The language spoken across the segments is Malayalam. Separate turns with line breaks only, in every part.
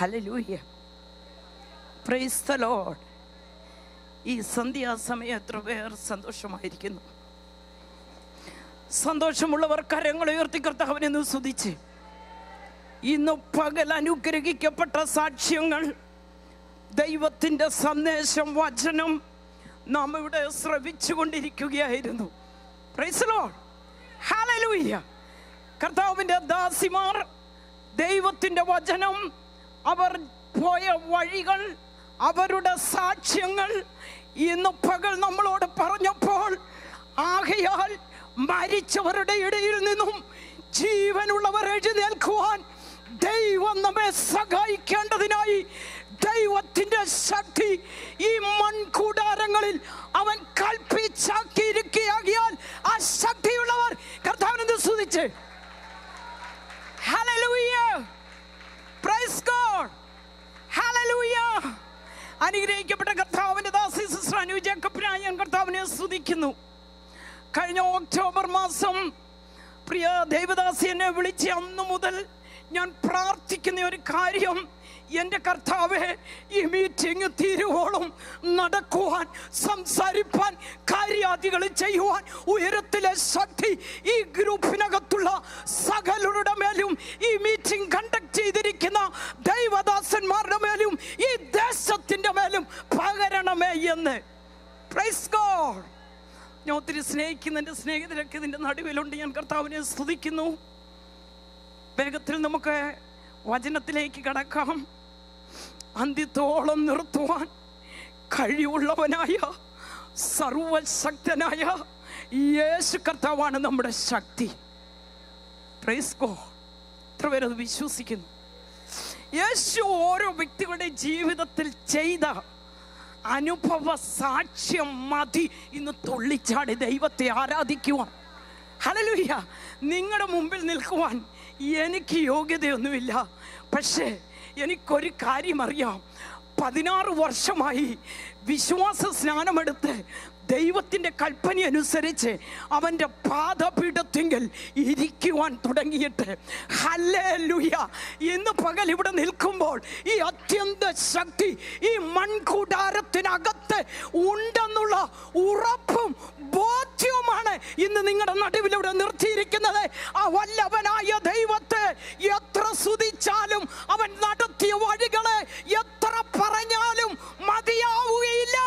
Hallelujah, praise the Lord. ഈ സന്ധ്യാസമയം എത്ര പേർ സന്തോഷമായിരിക്കുന്നു? സന്തോഷമുള്ളവർ കരങ്ങൾ ഉയർത്തി കർത്താവിനെ സ്തുതിച്ച്. ഇന്ന് പകൽ അനുഗ്രഹിക്കപ്പെട്ട സാക്ഷ്യങ്ങൾ, ദൈവത്തിൻ്റെ സന്ദേശം, വചനം നാം ഇവിടെ ശ്രവിച്ചു കൊണ്ടിരിക്കുകയായിരുന്നു. Praise the lord, hallelujah. കർത്താവിൻ്റെ ദാസിമാർ ദൈവത്തിൻ്റെ വചനം, അവർ പോയ വഴികൾ, അവരുടെ സാക്ഷ്യങ്ങൾ ഇന്ന് പകൽ നമ്മളോട് പറഞ്ഞപ്പോൾ, ആകയാൽ മരിച്ചവരുടെ ഇടയിൽ നിന്നും ജീവനുള്ളവർ എഴുന്നേൽക്കുവാൻ ദൈവം നമ്മെ സഹായിക്കേണ്ടതിനായി ദൈവത്തിൻ്റെ ശക്തി ഈ മൺകൂടാരങ്ങളിൽ അവൻ കൽപ്പിച്ചാക്കിയിരിക്കുകയാൽ ആ ശക്തിയുള്ളവർ കർത്താവിനെ സ്തുതിച്ച്. Hallelujah, praise God, hallelujah. അനുഗ്രഹിക്കപ്പെട്ട കർത്താവിൻ്റെ ദാസി സിസ്റ്റർ അനു ജേക്കബിനായി ഞാൻ കർത്താവിനെ സ്തുതിക്കുന്നു. കഴിഞ്ഞ ഒക്ടോബർ മാസം പ്രിയ ദൈവദാസി എന്നെ വിളിച്ച് അന്നു മുതൽ ഞാൻ പ്രാർത്ഥിക്കുന്ന ഒരു കാര്യം, എൻ്റെ കർത്താവേ, ഈ മീറ്റിംഗ് തീരുവോളം നടക്കുവാൻ, സംസാരിപ്പാൻ, കാര്യാദികൾ ചെയ്യുവാൻ ഉയരത്തിലെ ശക്തി ഈ ഗ്രൂപ്പിനകത്തുള്ള സകലരുടെ മേലും, ഈ മീറ്റിംഗ് കണ്ടക്ട് ചെയ്തിരിക്കുന്ന ദൈവദാസന്മാരുടെ മേലും, ഈ ദേശത്തിൻ്റെ മേലും പകരണമേ എന്ന്. Praise God. ഞാൻ ഒത്തിരി സ്നേഹിക്കുന്ന എൻ്റെ സ്നേഹിതരൊക്കെ ഇതിൻ്റെ നടുവിലുണ്ട്. ഞാൻ കർത്താവിനെ സ്തുതിക്കുന്നു. വേഗത്തിൽ നമുക്ക് വചനത്തിലേക്ക് കടക്കാം. അന്ത്യത്തോളം നിർത്തുവാൻ കഴിവുള്ളവനായ സർവശക്തനായ യേശു കർത്താവാണ് നമ്മുടെ ശക്തി. Praise God. എത്ര പേരത് വിശ്വസിക്കുന്നു? യേശു ഓരോ വ്യക്തികളുടെ ജീവിതത്തിൽ ചെയ്ത അനുഭവ സാക്ഷ്യം മതി ഇന്ന് തുള്ളിച്ചാടി ദൈവത്തെ ആരാധിക്കുവാൻ. ഹല്ലേലൂയ. നിങ്ങളുടെ മുമ്പിൽ നിൽക്കുവാൻ എനിക്ക് യോഗ്യതയൊന്നുമില്ല, പക്ഷേ എനിക്കൊരു കാര്യം അറിയാം. 16 വർഷമായി വിശ്വാസ സ്നാനമെടുത്ത് ദൈവത്തിൻ്റെ കൽപ്പന അനുസരിച്ച് അവൻ്റെ പാദപീഠത്തിങ്കൽ ഇരിക്കുവാൻ തുടങ്ങിയിട്ട്, ഹല്ലേലൂയ, ഇന്ന് പകൽ ഇവിടെ നിൽക്കുമ്പോൾ ഈ അത്യന്ത ശക്തി ഈ മൺകൂടാരത്തിനകത്ത് ഉണ്ടെന്നുള്ള ഉറപ്പും ബോധ്യവുമാണ് ഇന്ന് നിങ്ങളുടെ നടുവിലൂടെ നിർത്തിയിരിക്കുന്നത്. ആ വല്ലഭനായ ദൈവത്തെ എത്ര സ്തുതിച്ചാലും, അവൻ നടത്തിയ വഴികളെ എത്ര പറഞ്ഞാലും മതിയാവുകയില്ല.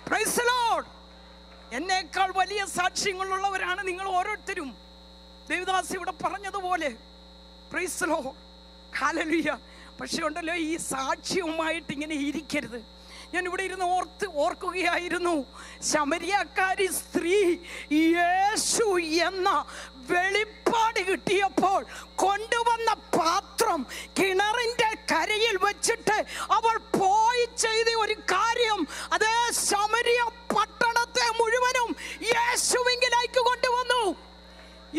Price the Lord. എന്നേക്കാൾ വലിയ സാക്ഷ്യങ്ങളുള്ളവരാണ് നിങ്ങൾ ഓരോരുത്തരും. ദേവദാസി ഇവിടെ പറഞ്ഞതുപോലെ, പ്രൈസ് ദി ലോർഡ്, ഹല്ലേലൂയ. പക്ഷേ ഉണ്ടല്ലോ, ഈ സാക്ഷ്യവുമായിട്ട് ഇങ്ങനെ ഇരിക്കരുത്. ഞാൻ ഇവിടെ ഇരുന്ന് ഓർക്കുകയായിരുന്നു, ശമരിയക്കാരി സ്ത്രീ യേശു എന്ന വെളിപ്പാട് കിട്ടിയപ്പോൾ കൊണ്ടുവന്ന പാത്രം കിണറിൻ്റെ കരയിൽ വെച്ചിട്ട് അവൾ പോയി ചെയ്ത ഒരു കാര്യം, അതേ ശമരിയ പട്ടണത്തെ മുഴുവനും യേശുവിലേക്ക് കൊണ്ടുവന്നു.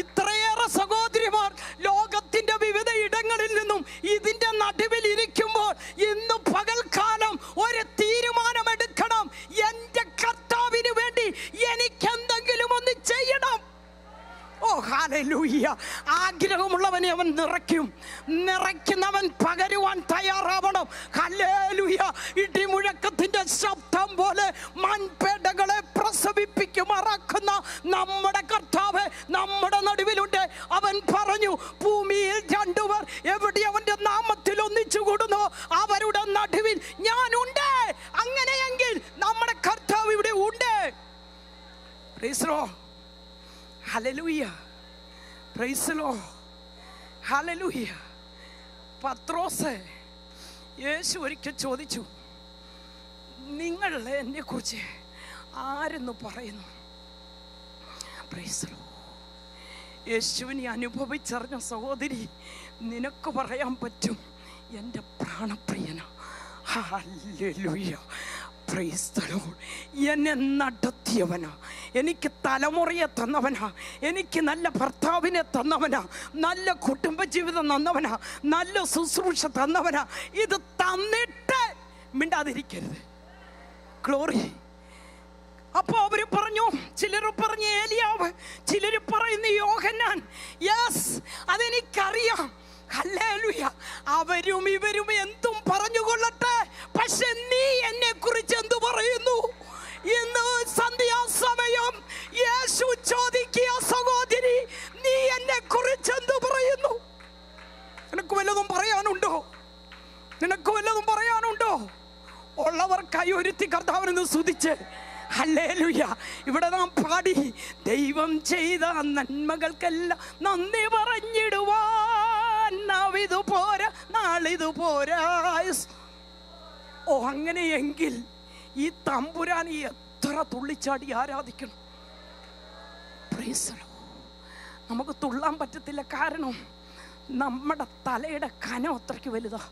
ഇത്രയേറെ സഹോദരിമാർ ലോകത്തിന്റെ വിവിധ ഇടങ്ങളിൽ നിന്നും ഇതിന്റെ നടുവിൽ ഇരിക്കുമ്പോൾ ഇന്ന് പകൽക്കാലം ഒരു തീരുമാനമെടുക്കണം. എൻ്റെ കർത്താവിന് വേണ്ടി എനിക്ക് എന്തെങ്കിലും ഒന്ന് ചെയ്യണം. ഓ ഹല്ലേലൂയ. ആഗ്രഹമുള്ളവനെ അവൻ നിറയ്ക്കുന്നവൻ പകരുവാൻ തയ്യാറാവണം. ഹല്ലേലൂയ. ഇടിമുഴക്കത്തിന്റെ ശബ്ദം പോലെ മൺപേടകളെ പ്രസവിപ്പിക്കുമാറാക്കുന്ന നമ്മുടെ കർത്താവ് നമ്മുടെ നടുവിലുണ്ട്. അവൻ പറഞ്ഞു, ഭൂമിയിൽ 2 പേർ എവിടെ അവന്റെ നാമത്തിൽ ഒന്നിച്ചു കൂടുന്നു അവരുടെ നടുവിൽ ഞാനുണ്ട്. അങ്ങനെയെങ്കിൽ നമ്മുടെ കർത്താവ് ഇവിടെ ഉണ്ട്. Praise the lord, hallelujah, praise the lord, hallelujah. Pathros Yeshu ഒരിക്കൽ ചോദിച്ചു, നിങ്ങൾ എന്നെ കുറിച്ച് ആരെന്ന് പറയുന്നു? Praise the lord. യേശുവിനെ അനുഭവിച്ചറിഞ്ഞ സഹോദരി, നിനക്ക് പറയാൻ പറ്റും, എൻ്റെ പ്രാണപ്രിയന. Hallelujah, praise the lord. എന്നെ നടത്തിയവനാ, എനിക്ക് തലമുറയെ തന്നവനാ, എനിക്ക് നല്ല ഭർത്താവിനെ തന്നവനാ, നല്ല കുടുംബജീവിതം തന്നവനാ, നല്ല ശുശ്രൂഷ തന്നവനാ. ഇത് തന്നിട്ട് മിണ്ടാതിരിക്കരുത്. ഗ്ലോറി. അപ്പോൾ അവർ പറഞ്ഞു, ചിലർ പറഞ്ഞു ഏലിയാവ്, ചിലർ പറയുന്നു യോഹന്നാൻ. യെസ്, അതെനിക്കറിയാം. ഹല്ലേലൂയ. അവരും ഇവരും എന്തും പറഞ്ഞുകൊള്ളട്ടെ, പക്ഷെ നീ എന്നെ കുറിച്ച് എന്തു പറയുന്നു? ഇന്ന് സന്ധ്യാസമയം യേശു ചോദിക്കുക, സഹോദരി നീ എന്നെ കുറിച്ച് എന്തു പറയുന്നു? നിനക്ക് വല്ലതും പറയാനുണ്ടോ? നിനക്ക് വല്ലതും പറയാനുണ്ടോ? ഉള്ളവർ കൈ ഒരുത്തി കർത്താവിനെ സ്തുതിച്ച് ഹല്ലേലൂയ. ഇവിടെ നാം പാടി, ദൈവം ചെയ്ത നന്മകൾക്കെല്ലാം നന്ദി പറഞ്ഞിടുവാൻ നാവിതു പോരാ, നാളിതു പോരാ. ഓ, അങ്ങനെയെങ്കിൽ ഈ തമ്പുരാൻ എത്ര തുള്ളിച്ചാടി ആരാധിക്കണം. Praise the lord. നമുക്ക് തുള്ളാൻ പറ്റത്തില്ല, കാരണം നമ്മുടെ തലയുടെ കനം അത്രയ്ക്ക് വലുതാ.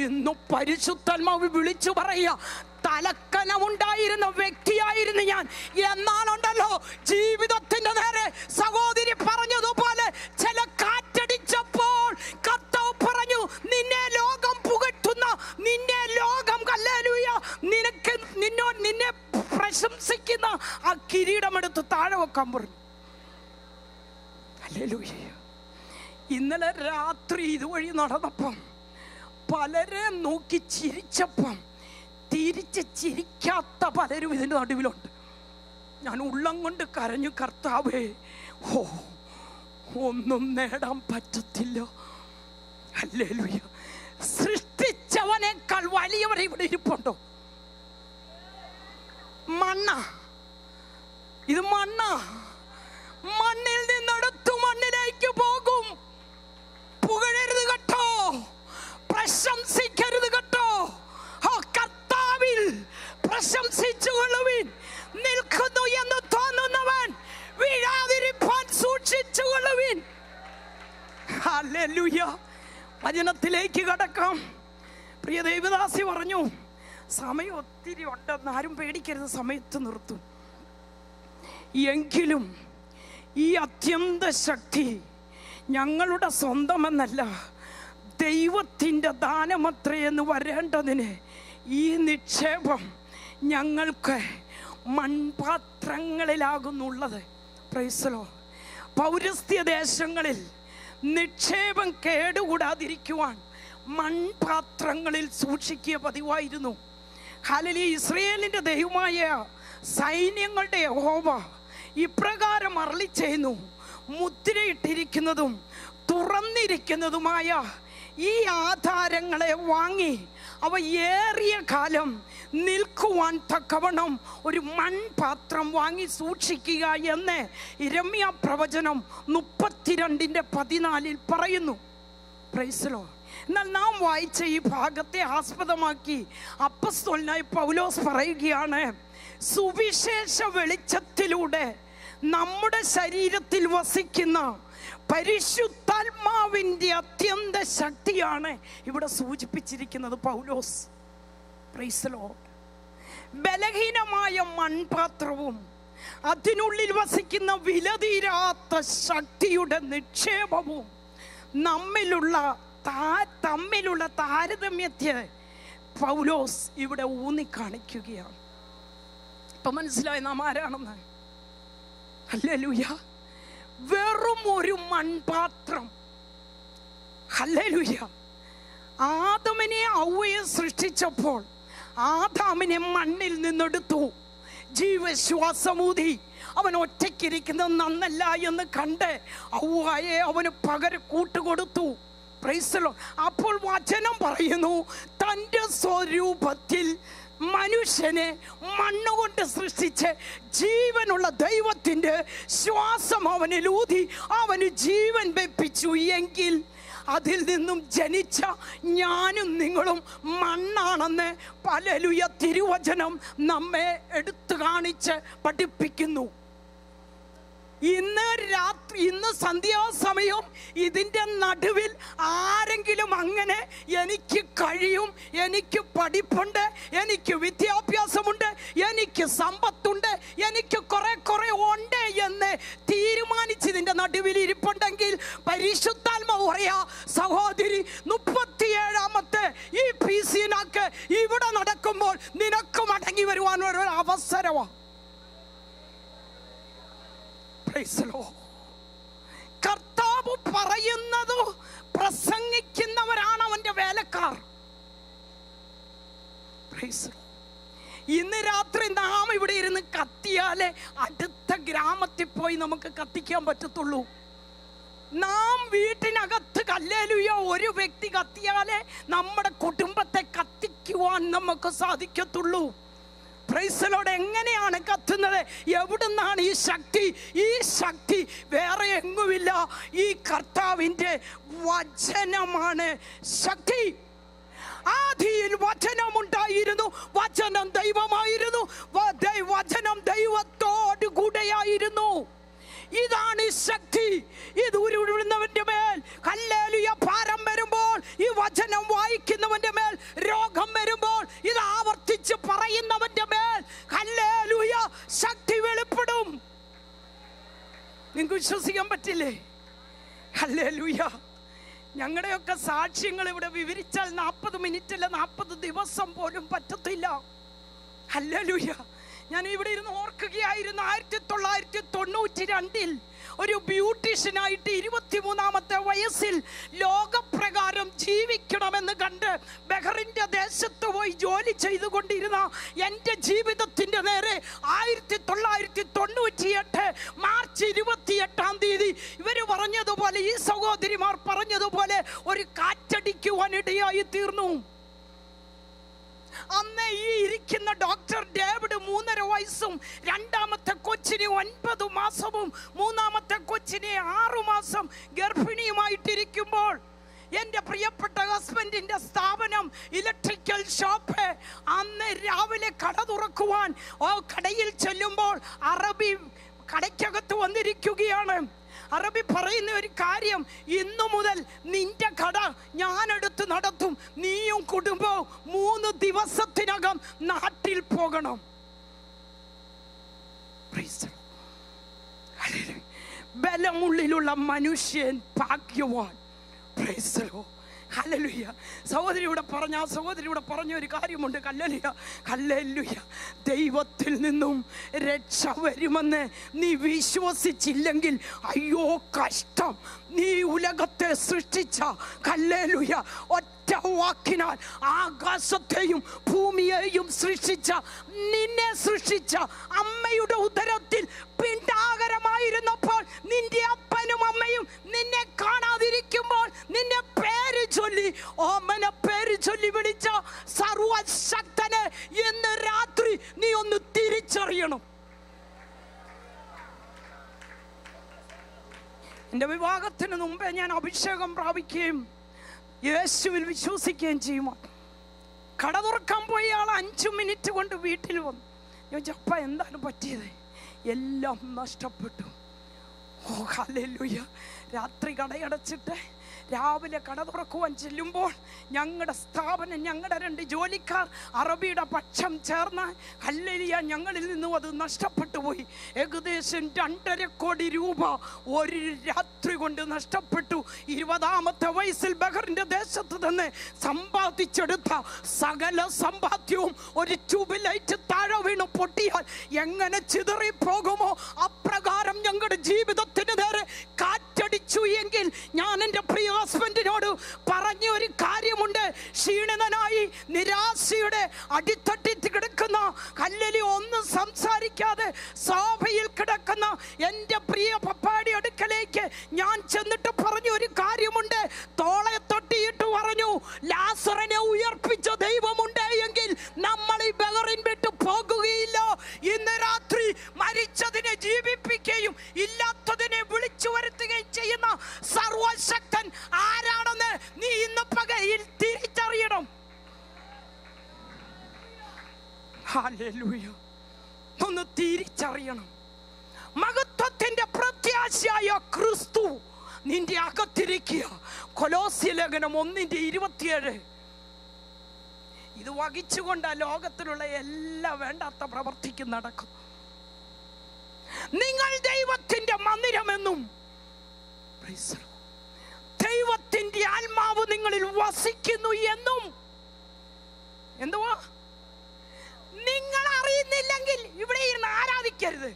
ഇന്ന് പരിശുദ്ധാത്മാവ് വിളിച്ചു പറയുക, തലക്കനമുണ്ടായിരുന്ന വ്യക്തിയായിരുന്നു ഞാൻ. എന്നാലുണ്ടല്ലോ ജീവിതത്തിന്റെ നേരെ സഹോദരി പറഞ്ഞതുപോലെ ചില കാറ്റടിച്ചപ്പോൾ കർത്താവ് പറഞ്ഞു, നിന്നെ ലോകം പുകഴ്ത്തുന്ന, നിന്നെ ലോകം ഹല്ലേലൂയ നിന്നെ പ്രശംസിക്കുന്ന ആ കിരീടമെടുത്ത് താഴെ വെക്കാൻ പറഞ്ഞു. ഹല്ലേലൂയ. ഇന്നലെ രാത്രി ഇതുവഴി നടന്നപ്പം പലരെ നോക്കി ചിരിച്ചപ്പം തിരിച്ച് ചിരിക്കാത്ത പലരും ഇതിൻ്റെ നടുവിലുണ്ട്. ഞാൻ ഉള്ളം കൊണ്ട് കരഞ്ഞു, കർത്താവേ, ഓ ഒന്നും നേടാൻ പറ്റത്തില്ല. ഹല്ലേലൂയ. സൃഷ്ടിച്ചവനേക്കാൾ വലിയവരെ ഇവിടെ ഇരിപ്പുണ്ടോ? മണ്ണ, ഇത് മണ്ണ, മണ്ണിൽ നിന്നെടുത്തു മണ്ണിലേക്ക് പോകും. പുകഴരുത് കേട്ടോ, പ്രശംസിക്കരുത് കേട്ടോ. കർത്താവിൽ പ്രശംസിച്ചുകൊള്ളുവിൻ. നിൽക്കുന്നു എന്ന് തോന്നുന്നവൻ വീഴാതിരിപ്പാൻ സൂക്ഷിച്ചുകൊള്ളുവിൻ. ഹല്ലേലൂയ. വചനത്തിലേക്ക് കടക്കാം. പ്രിയ ദേവദാസി പറഞ്ഞു, സമയം ഒത്തിരി ഉണ്ടെന്ന് ആരും പേടിക്കരുത്, സമയത്ത് നിർത്തും. എങ്കിലും ഈ അത്യന്ത ശക്തി ഞങ്ങളുടെ സ്വന്തമെന്നല്ല, ദൈവത്തിൻ്റെ ദാനമത്രയെന്ന് വരേണ്ടതിന് ഈ നിക്ഷേപം ഞങ്ങൾക്ക് മൺപാത്രങ്ങളിലാകുന്നുള്ളത്. Price the Lord. പൗരസ്ത്യ ദേശങ്ങളിൽ നിക്ഷേപം കേടുകൂടാതിരിക്കുവാൻ മൺപാത്രങ്ങളിൽ സൂക്ഷിക്കുക പതിവായിരുന്നു. ഹല്ലേലൂയ. ഇസ്രായേലിൻ്റെ ദൈവമായ സൈന്യങ്ങളുടെ യഹോവ ഇപ്രകാരം അരുളി ചെയ്യുന്നു, മുദ്രയിട്ടിരിക്കുന്നതും തുറന്നിരിക്കുന്നതുമായ ഈ ആധാരങ്ങളെ വാങ്ങി അവ ഏറിയ കാലം നിൽക്കുവാൻ തക്കവണ്ണം ഒരു മൺപാത്രം വാങ്ങി സൂക്ഷിക്കുക എന്ന് യിരെമ്യാ പ്രവചനം 32:14 പറയുന്നു. Praise the Lord. എന്നാൽ നാം വായിച്ച ഈ ഭാഗത്തെ ആസ്പദമാക്കി അപ്പോസ്തലനായ പൗലോസ് പറയുകയാണ്, സുവിശേഷ വെളിച്ചത്തിലൂടെ നമ്മുടെ ശരീരത്തിൽ വസിക്കുന്ന പരിശുദ്ധാത്മാവിൻ്റെ അത്യന്ത ശക്തിയാണ് ഇവിടെ സൂചിപ്പിച്ചിരിക്കുന്നത് പൗലോസ്. Praise the lord. ബലഹീനമായ മൺപാത്രവും അതിനുള്ളിൽ വസിക്കുന്ന വിലതീരാത്ത ശക്തിയുടെ നിക്ഷേപവും തമ്മിലുള്ള താരതമ്യത്തെ പൗലോസ് ഇവിടെ ഊന്നിക്കാണിക്കുകയാണ്. ഇപ്പൊ മനസ്സിലായി നാം ആരാണെന്ന്? ഹല്ലേലൂയ. വെറും ഒരു മൺപാത്രം. ഹല്ലേലൂയ. ആദമിനെ ഔവയെ സൃഷ്ടിച്ചപ്പോൾ ആദാമിനെ മണ്ണിൽ നിന്നെടുത്തു, ജീവശ്വാസമൂതി. അവൻ ഒറ്റയ്ക്കിരിക്കുന്നത് നന്നല്ല എന്ന് കണ്ട് ഔവയെ അവന് പകരം കൂട്ടുകൊടുത്തു. Price the Lord. അപ്പോൾ വചനം പറയുന്നു, തൻ്റെ സ്വരൂപത്തിൽ മനുഷ്യനെ മണ്ണുകൊണ്ട് സൃഷ്ടിച്ച് ജീവനുള്ള ദൈവത്തിൻ്റെ ശ്വാസം അവനിൽ ഊതി അവന് ജീവൻ വെപ്പിച്ചു. എങ്കിൽ അതിൽ നിന്നും ജനിച്ച ഞാനും നിങ്ങളും മണ്ണാണെന്ന് ഹല്ലേലൂയ തിരുവചനം നമ്മെ എടുത്തു കാണിച്ച് പഠിപ്പിക്കുന്നു. ഇന്ന് സന്ധ്യാസമയം ഇതിൻ്റെ നടുവിൽ ആരെങ്കിലും അങ്ങനെ എനിക്ക് കഴിയും, എനിക്ക് പഠിപ്പുണ്ട്, എനിക്ക് വിദ്യാഭ്യാസമുണ്ട്, എനിക്ക് സമ്പത്തുണ്ട്, എനിക്ക് കുറെ ഉണ്ട് എന്ന് തീരുമാനിച്ചതിൻ്റെ നടുവിൽ ഇരിപ്പുണ്ടെങ്കിൽ പരിശുദ്ധാത്മാവ് പറയാ, സഹോദരി 37ാമത്തെ ഈ പീസിനാക്ക് ഇവിടെ നടക്കുമ്പോൾ നിനക്ക് മടങ്ങി വരുവാൻ ഒരു അവസരമാണ്. പറയുന്നതോ പ്രസംഗിക്കുന്നവരാണ് അവന്റെ വേലക്കാർ. ഇന്ന് രാത്രി നാം ഇവിടെ ഇരുന്ന് കത്തിയാലേ അടുത്ത ഗ്രാമത്തിൽ പോയി നമുക്ക് കത്തിക്കാൻ പറ്റത്തുള്ളൂ. നാം വീട്ടിനകത്ത് ഹല്ലേലൂയ ഒരു വ്യക്തി കത്തിയാലേ നമ്മുടെ കുടുംബത്തെ കത്തിക്കുവാൻ നമുക്ക് സാധിക്കത്തുള്ളൂ. Price the Lord. എങ്ങനെയാണ് കത്തുന്നത്? എവിടുന്നാണ് ഈ ശക്തി? ഈ ശക്തി വേറെ എങ്ങുമില്ല, ഈ കർത്താവിൻ്റെ വചനമാണ് ശക്തി. ആദിയിൽ വചനമുണ്ടായിരുന്നു, വചനം ദൈവമായിരുന്നു, വചനം ദൈവത്തോട് കൂടെയായിരുന്നു. ഇതാണ് ശക്തി. ഇത് ഉരുവിടുന്നവന്റെ മേൽ ഹല്ലേലൂയ ഭാരം വരുമ്പോൾ, ഈ വചനം വായിക്കുന്നവന്റെ മേൽ രോഗം വരുമ്പോൾ, ഇത് ആവർത്തിച്ച് പറയുന്നവന്റെ മേൽ ഹല്ലേലൂയ ശക്തി വെളിപ്പെടും. നിങ്ങൾക്ക് വിശ്വസിക്കാൻ പറ്റില്ലേ? ഹല്ലേലൂയ. ഞങ്ങളുടെയൊക്കെ സാക്ഷ്യങ്ങൾ ഇവിടെ വിവരിച്ചാൽ 40 മിനിറ്റല്ല 40 ദിവസം പോലും പറ്റത്തില്ല. ഹല്ലേലൂയ. ഞാൻ ഇവിടെ ഇരുന്ന് ഓർക്കുകയായിരുന്നു, 1992 ഒരു ബ്യൂട്ടീഷ്യനായിട്ട് 23-ാമത്തെ വയസ്സിൽ ലോകപ്രകാരം ജീവിക്കണമെന്ന് കണ്ട് ബഹറിന്റെ ദേശത്ത് പോയി ജോലി ചെയ്തുകൊണ്ടിരുന്ന എൻ്റെ ജീവിതത്തിൻ്റെ നേരെ 1998 മാർച്ച് 28-ാം തീയതി ഇവർ പറഞ്ഞതുപോലെ, ഈ സഹോദരിമാർ പറഞ്ഞതുപോലെ ഒരു കാറ്റടിക്കുവാനിടയായി തീർന്നു. അന്ന് ഈ ഇരിക്കുന്ന ഡോക്ടർ ഡേവിഡ് 3.5 വയസ്സും, രണ്ടാമത്തെ കൊച്ചിന് 9 മാസവും, മൂന്നാമത്തെ കൊച്ചിനെ 6 മാസം ഗർഭിണിയുമായിട്ടിരിക്കുമ്പോൾ എൻ്റെ പ്രിയപ്പെട്ട ഹസ്ബൻഡിൻ്റെ സ്ഥാപനം ഇലക്ട്രിക്കൽ ഷോപ്പ്. അന്ന് രാവിലെ കട തുറക്കുവാൻ കടയിൽ ചെല്ലുമ്പോൾ അറബി കടയ്ക്കകത്ത് വന്നിരിക്കുകയാണ്. അറബി പറയുന്ന ഒരു കാര്യം, ഇന്നു മുതൽ നിന്റെ കട ഞാനെടുത്ത് നടത്തും, നീയും കുടുംബവും 3 ദിവസത്തിനകം നാട്ടിൽ പോകണം. ബലമുള്ളിലുള്ള മനുഷ്യൻ ഭാഗ്യവാൻ. ഹല്ലേലൂയ. സഹോദരിയുടെ പറഞ്ഞ ഒരു കാര്യമുണ്ട്. ഹല്ലേലൂയ. ദൈവത്തിൽ നിന്നും രക്ഷ വരുമെന്ന് നീ വിശ്വസിച്ചില്ലെങ്കിൽ അയ്യോ കഷ്ടം. നീ ഉലകത്തെ സൃഷ്ടിച്ച ഹല്ലേലൂയ ഒറ്റ വാക്കിനാൽ ആകാശത്തെയും ഭൂമിയെയും സൃഷ്ടിച്ച, നിന്നെ സൃഷ്ടിച്ച അമ്മയുടെ ഉദരത്തിൽ പിണ്ഡാകരമായിരുന്നപ്പോൾ നിന്റെ അപ്പനും അമ്മയും നിന്നെ കാണാതിരിക്കുമ്പോൾ നിന്നെ പേര് ചൊല്ലി, ഓമന പേര് ചൊല്ലി വിളിച്ച സർവശക്തനെ ഇന്ന് രാത്രി നീ ഒന്ന് തിരിച്ചറിയണം. എൻ്റെ വിവാഹത്തിന് മുമ്പേ ഞാൻ അഭിഷേകം പ്രാപിക്കുകയും യേശുവിൽ വിശ്വസിക്കുകയും ചെയ്യുമോ. കട തുറക്കാൻ പോയ ആൾ 5 മിനിറ്റ് കൊണ്ട് വീട്ടിൽ വന്നു. ചോദിച്ചു, അപ്പ എന്താണ് പറ്റിയത്? എല്ലാം നഷ്ടപ്പെട്ടു. ഓ ഹല്ലേലൂയ. രാത്രി കടയടച്ചിട്ട് രാവിലെ കട തുറക്കുവാൻ ചെല്ലുമ്പോൾ ഞങ്ങളുടെ സ്ഥാപനം, ഞങ്ങളുടെ 2 ജോലിക്കാർ അറബിയുടെ പക്ഷം ചേർന്ന് ഹല്ലേലൂയ ഞങ്ങളിൽ നിന്നും അത് നഷ്ടപ്പെട്ടു പോയി. ഏകദേശം 2.5 കോടി രൂപ ഒരു രാത്രി കൊണ്ട് നഷ്ടപ്പെട്ടു. 20-ാമത്തെ വയസ്സിൽ ബഹറിന്റെ ദേശത്ത് നിന്ന് സമ്പാദിച്ചെടുത്ത സകല സമ്പാദ്യവും ഒരു ട്യൂബ് ലൈറ്റ് താഴെ വീണ് പൊട്ടിയാൽ എങ്ങനെ ചിതറിപ്പോകുമോ അപ്രകാരം ഞങ്ങളുടെ ജീവിതത്തിന് നേരെ കാറ്റടിച്ചു. എങ്കിൽ ഞാൻ എൻ്റെ പ്രിയ ഹസ്ബൻഡിനോട് പറഞ്ഞ ഒരു കാര്യമുണ്ട്. ക്ഷീണിതനായി നിരാശയുടെ അടിത്തട്ടിൽ കിടക്കുന്ന, ഹല്ലേലൂയ ഒന്നും സംസാരിക്കാതെ സോഫയിൽ കിടക്കുന്ന എൻ്റെ പ്രിയ പപ്പാടി അടുക്കലേക്ക് ഞാൻ ചെന്നിട്ട് പറഞ്ഞു ഒരു കാര്യമുണ്ട്. തോളെ തൊട്ടിയിട്ട് പറഞ്ഞു, ലാസറിനെ ഉയർപ്പിച്ച ദൈവമുണ്ട് എങ്കിൽ നമ്മൾ ഈ ബഹറിൻ വിട്ട് പോകുകയില്ല. ഇന്ന് രാത്രി മരിച്ചതിനെ ജീവിപ്പിക്കുകയും ഇല്ലാത്തതിനെ വിളിച്ചു വരുത്തുകയും ചെയ്യുന്ന സർവശക്തൻ ആരാണെന്ന് നീ ഇന്ന് പകയിൽ തിരിച്ചറിയണം. ഹല്ലേലൂയ. ഒന്ന് തിരിച്ചറിയണം. മഹത്വത്തിന്റെ പ്രത്യാശയായ ക്രിസ്തു നിന്റെ അകത്തിരിക്കുക. കൊലോസ്യ ലേഖനം 1:27. ഇത് വഹിച്ചുകൊണ്ട് ലോകത്തിലുള്ള എല്ലാ വേണ്ടാത്ത പ്രവർത്തിക്കും നടക്കും. നിങ്ങൾ ദൈവത്തിന്റെ മന്ദിരമെന്നും ദൈവത്തിന്റെ ആത്മാവ് നിങ്ങളിൽ വസിക്കുന്നു എന്നും. എന്തുവാ? നിങ്ങൾ അറിയുന്നില്ലെങ്കിൽ ഇവിടെ ഇരുന്ന് ആരാധിക്കരുത്.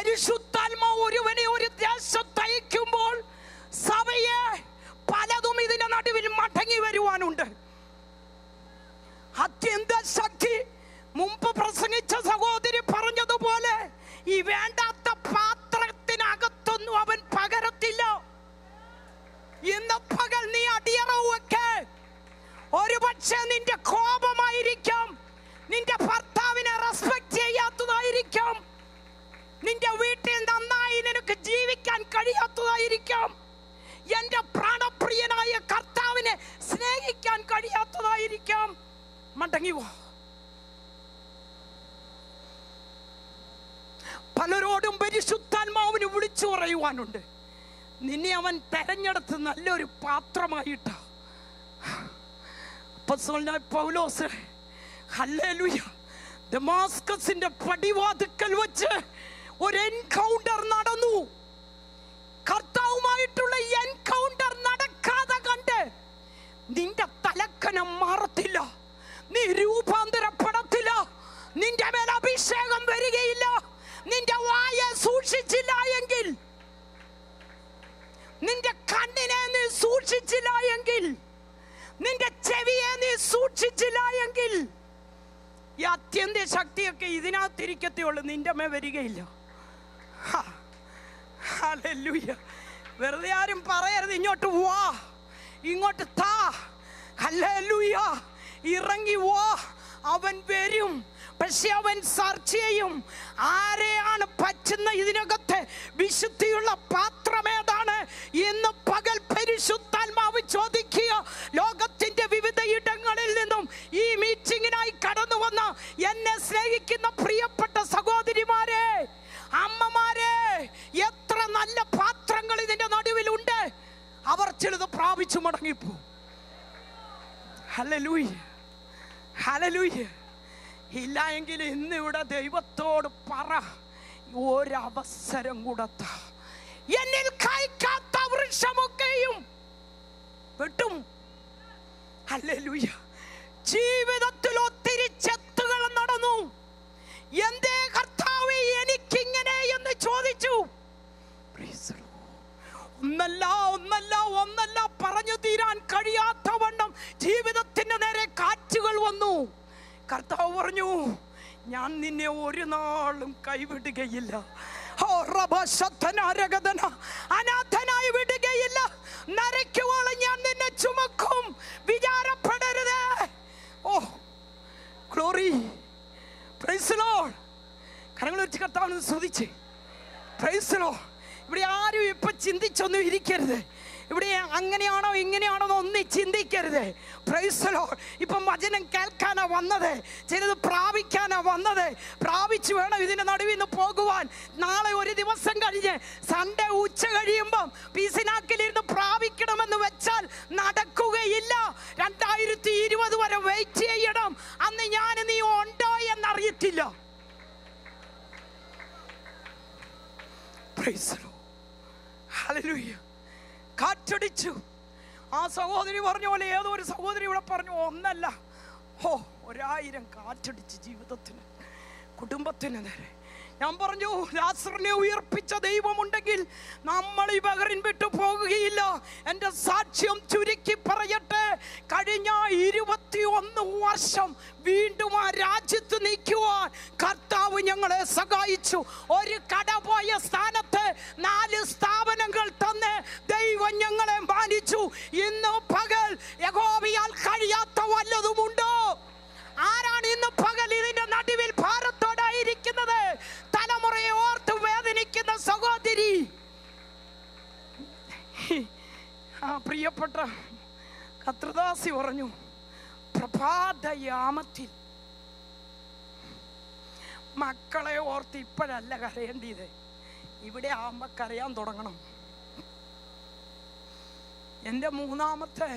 പരിശുദ്ധാത്മാവ് ഒരുവനെ ഒരു ദേശത്ത് അയക്കുമ്പോൾ സഭയെ പലതും ഇതിന്റെ നടുവിൽ മടങ്ങി വരുവാനുണ്ട്. അത്യന്ത ശക്തി. മുമ്പ് പ്രസംഗിച്ച സഹോദരി പറഞ്ഞതുപോലെ ഈ വേണ്ടാത്ത പാത്രത്തിനകത്തൊന്നും അവൻ പകരത്തില്ല. ഇന്ന് പകൽ നീ അടിയറവൊക്കെ. ഒരു പക്ഷേ നിന്റെ കോപമായിരിക്കാം, നിന്റെ ഭർത്താവിനെ റെസ്പെക്ട് ചെയ്യാത്തതായിരിക്കാം, നിന്റെ വീട്ടിൽ നന്നായി നിനക്ക് ജീവിക്കാൻ കഴിയാത്തതായിരിക്കാം, എന്റെ പ്രാണപ്രിയനായ കർത്താവിനെ സ്നേഹിക്കാൻ കഴിയാത്തതായിരിക്കാം. മടങ്ങി പോ. പലരോടും പരിശുദ്ധാത്മാവിന് വിളിച്ചു പറയുവാനുണ്ട്. നിന്നെ അവൻ തെരഞ്ഞെടുത്ത് നല്ലൊരു പാത്രമായിട്ടാ. പൗലോസ് ഹല്ലേലൂയ ദമാസ്കസിന്റെ പടിവാതിക്കൽ വെച്ച് ഒരു എൻകൗണ്ടർ നടന്നു. കർത്താവുമായിട്ടുള്ള എൻകൗണ്ടർ നടക്കാതെ കണ്ട് നിന്റെ തലക്കനം മാറത്തില്ല, നീ രൂപാന്തരപ്പെടത്തില്ല, നിന്റെ മേൽ അഭിഷേകം വരികയില്ല. നിന്റെ വായെ സൂക്ഷിച്ചില്ല എങ്കിൽ, നിന്റെ കണ്ണിനെ നീ സൂക്ഷിച്ചില്ല എങ്കിൽ, നിന്റെ ചെവിയെ നീ സൂക്ഷിച്ചില്ല എങ്കിൽ, ഈ അത്യന്ത ശക്തിയൊക്കെ ഇതിനകത്തിരിക്കത്തേ ഉള്ളൂ, നിന്റെ മേ വരികയില്ല. ഹല്ലേലൂയ. വെറുതെ ആരും പറയരുത് ഇങ്ങോട്ട് വാ, ഇങ്ങോട്ട് താ. ഹല്ലേലൂയ. ഇറങ്ങി വാ. അവൻ വരും. പക്ഷെ അവൻ സെർച്ച് ചെയ്യും ആരെയാണ് പറ്റുന്ന ഇതിനകത്ത് വിശുദ്ധിയുള്ള പാത്രമേതാണ് എന്ന് പകൽ പരിശുദ്ധാത്മാവ് ചോദിക്കുക. ലോകത്തിന്റെ വിവിധ ഇടങ്ങളിൽ നിന്നും ഈ മീറ്റിംഗിനായി കടന്നു വന്ന എന്നെ സ്നേഹിക്കുന്ന പ്രിയപ്പെട്ട സഹോദരിമാരെ, അമ്മമാരെ, എത്ര നല്ല പാത്രങ്ങൾ ഇതിന്റെ നടുവിലുണ്ട്. അവർ ചിലത് പ്രാപിച്ചു മടങ്ങിപ്പോ. Hallelujah, hallelujah. ഇല്ല എങ്കിൽ ഇന്നിവിടെ ദൈവത്തോട് പറ, ഒരവസരം കൂടത്ത. എന്നിൽ കായ്ക്കാത്ത വൃക്ഷമൊക്കെയും വെട്ടും. ഹല്ലേലൂയ. ജീവിതത്തിൽ ഒത്തിരി ചെത്തുകൾ നടന്നു. എന്തേ കർത്താവേ എനിക്കിങ്ങനെ എന്ന് ചോദിച്ചു. ഒന്നല്ല പറഞ്ഞു തീരാൻ കഴിയാത്ത വണ്ണം ജീവിതത്തിന്റെ നേരെ കാറ്റുകൾ വന്നു. കർത്താവ് പറഞ്ഞു, ഞാൻ നിന്നെ ഒരു നാളും കൈവിടുകയില്ല, അനാഥനായി വിടുകയില്ല, നരയ്ക്കുവോളം ഞാൻ നിന്നെ ചുമക്കും, വിചാരപ്പെടരുത്. Oh glory, praise the lord. കരങ്ങൾ വെച്ച് കർത്താവിനെ സ്തുതിച്ച്. Praise the lord. ഇവിടെ ആരും ഇപ്പൊ ചിന്തിച്ചൊന്നും ഇരിക്കരുത്. ഇവിടെ അങ്ങനെയാണോ ഇങ്ങനെയാണോ ഒന്നും ചിന്തിക്കരുത്. Price the Lord. ഇപ്പം വചനം കേൾക്കാനാ വന്നത്, ചിലത് പ്രാപിക്കാനാ വന്നത്. പ്രാപിച്ചു വേണം ഇതിന്റെ നടുവിൽ നിന്ന് പോകുവാൻ. നാളെ ഒരു ദിവസം കഴിഞ്ഞ് സൺഡേ ഉച്ച കഴിയുമ്പം പീസിനാക്കിലിരുന്ന് പ്രാപിക്കണമെന്ന് വെച്ചാൽ നടക്കുകയില്ല. 2020 വരെ വെയിറ്റ് ചെയ്യണം. അന്ന് ഞാൻ നീ ഉണ്ടോ എന്നറിയത്തില്ല. Praise the lord. ഹല്ലേലൂയ. കാറ്റടിച്ചു. ആ സഹോദരി പറഞ്ഞ പോലെ ഏതോ ഒരു സഹോദരി ഇവിടെ പറഞ്ഞു, ഒന്നല്ല 1000 കാറ്റടിച്ച് ജീവിതത്തിന്, കുടുംബത്തിന് നേരെ. ഞാൻ പറഞ്ഞു, ലാസറിനെ ഉയർപ്പിച്ച ദൈവമുണ്ടെങ്കിൽ നമ്മൾ ഈ പകരം വിട്ടു പോകുകയില്ല. എൻ്റെ സാക്ഷ്യം ചുരുക്കി പറയട്ടെ, കഴിഞ്ഞ 21 വർഷം വീണ്ടും ആ രാജ്യത്ത് നിൽക്കുവാൻ കർത്താവ് ഞങ്ങളെ സഹായിച്ചു. ഒരു കട പോയ സ്ഥാനത്ത് 4 സ്ഥാപനങ്ങൾ തന്ന് ദൈവം ഞങ്ങളെ മാനിച്ചു. ഇന്ന് പകൽ യഹോവയാൽ കഴിയാത്ത വല്ലതുമുണ്ടോ? ആരാണ് ഇന്ന് പകൽ ഇതിന്റെ നടുവിൽ ഭാരത്തോടായിരിക്കുന്നത്? തലമുറയെ ഓർത്ത് വേദനിക്കുന്ന സഹോദരി. ആ പ്രിയപ്പെട്ട കർത്തൃദാസി പറഞ്ഞു, പ്രഭാതയാമത്തിൽ മക്കളെ ഓർത്ത് ഇപ്പോഴല്ല കരയേണ്ടത്, ഇവിടെ ആകുമ്പോ കരയാൻ തുടങ്ങണം. എൻ്റെ 3ാമത്തെ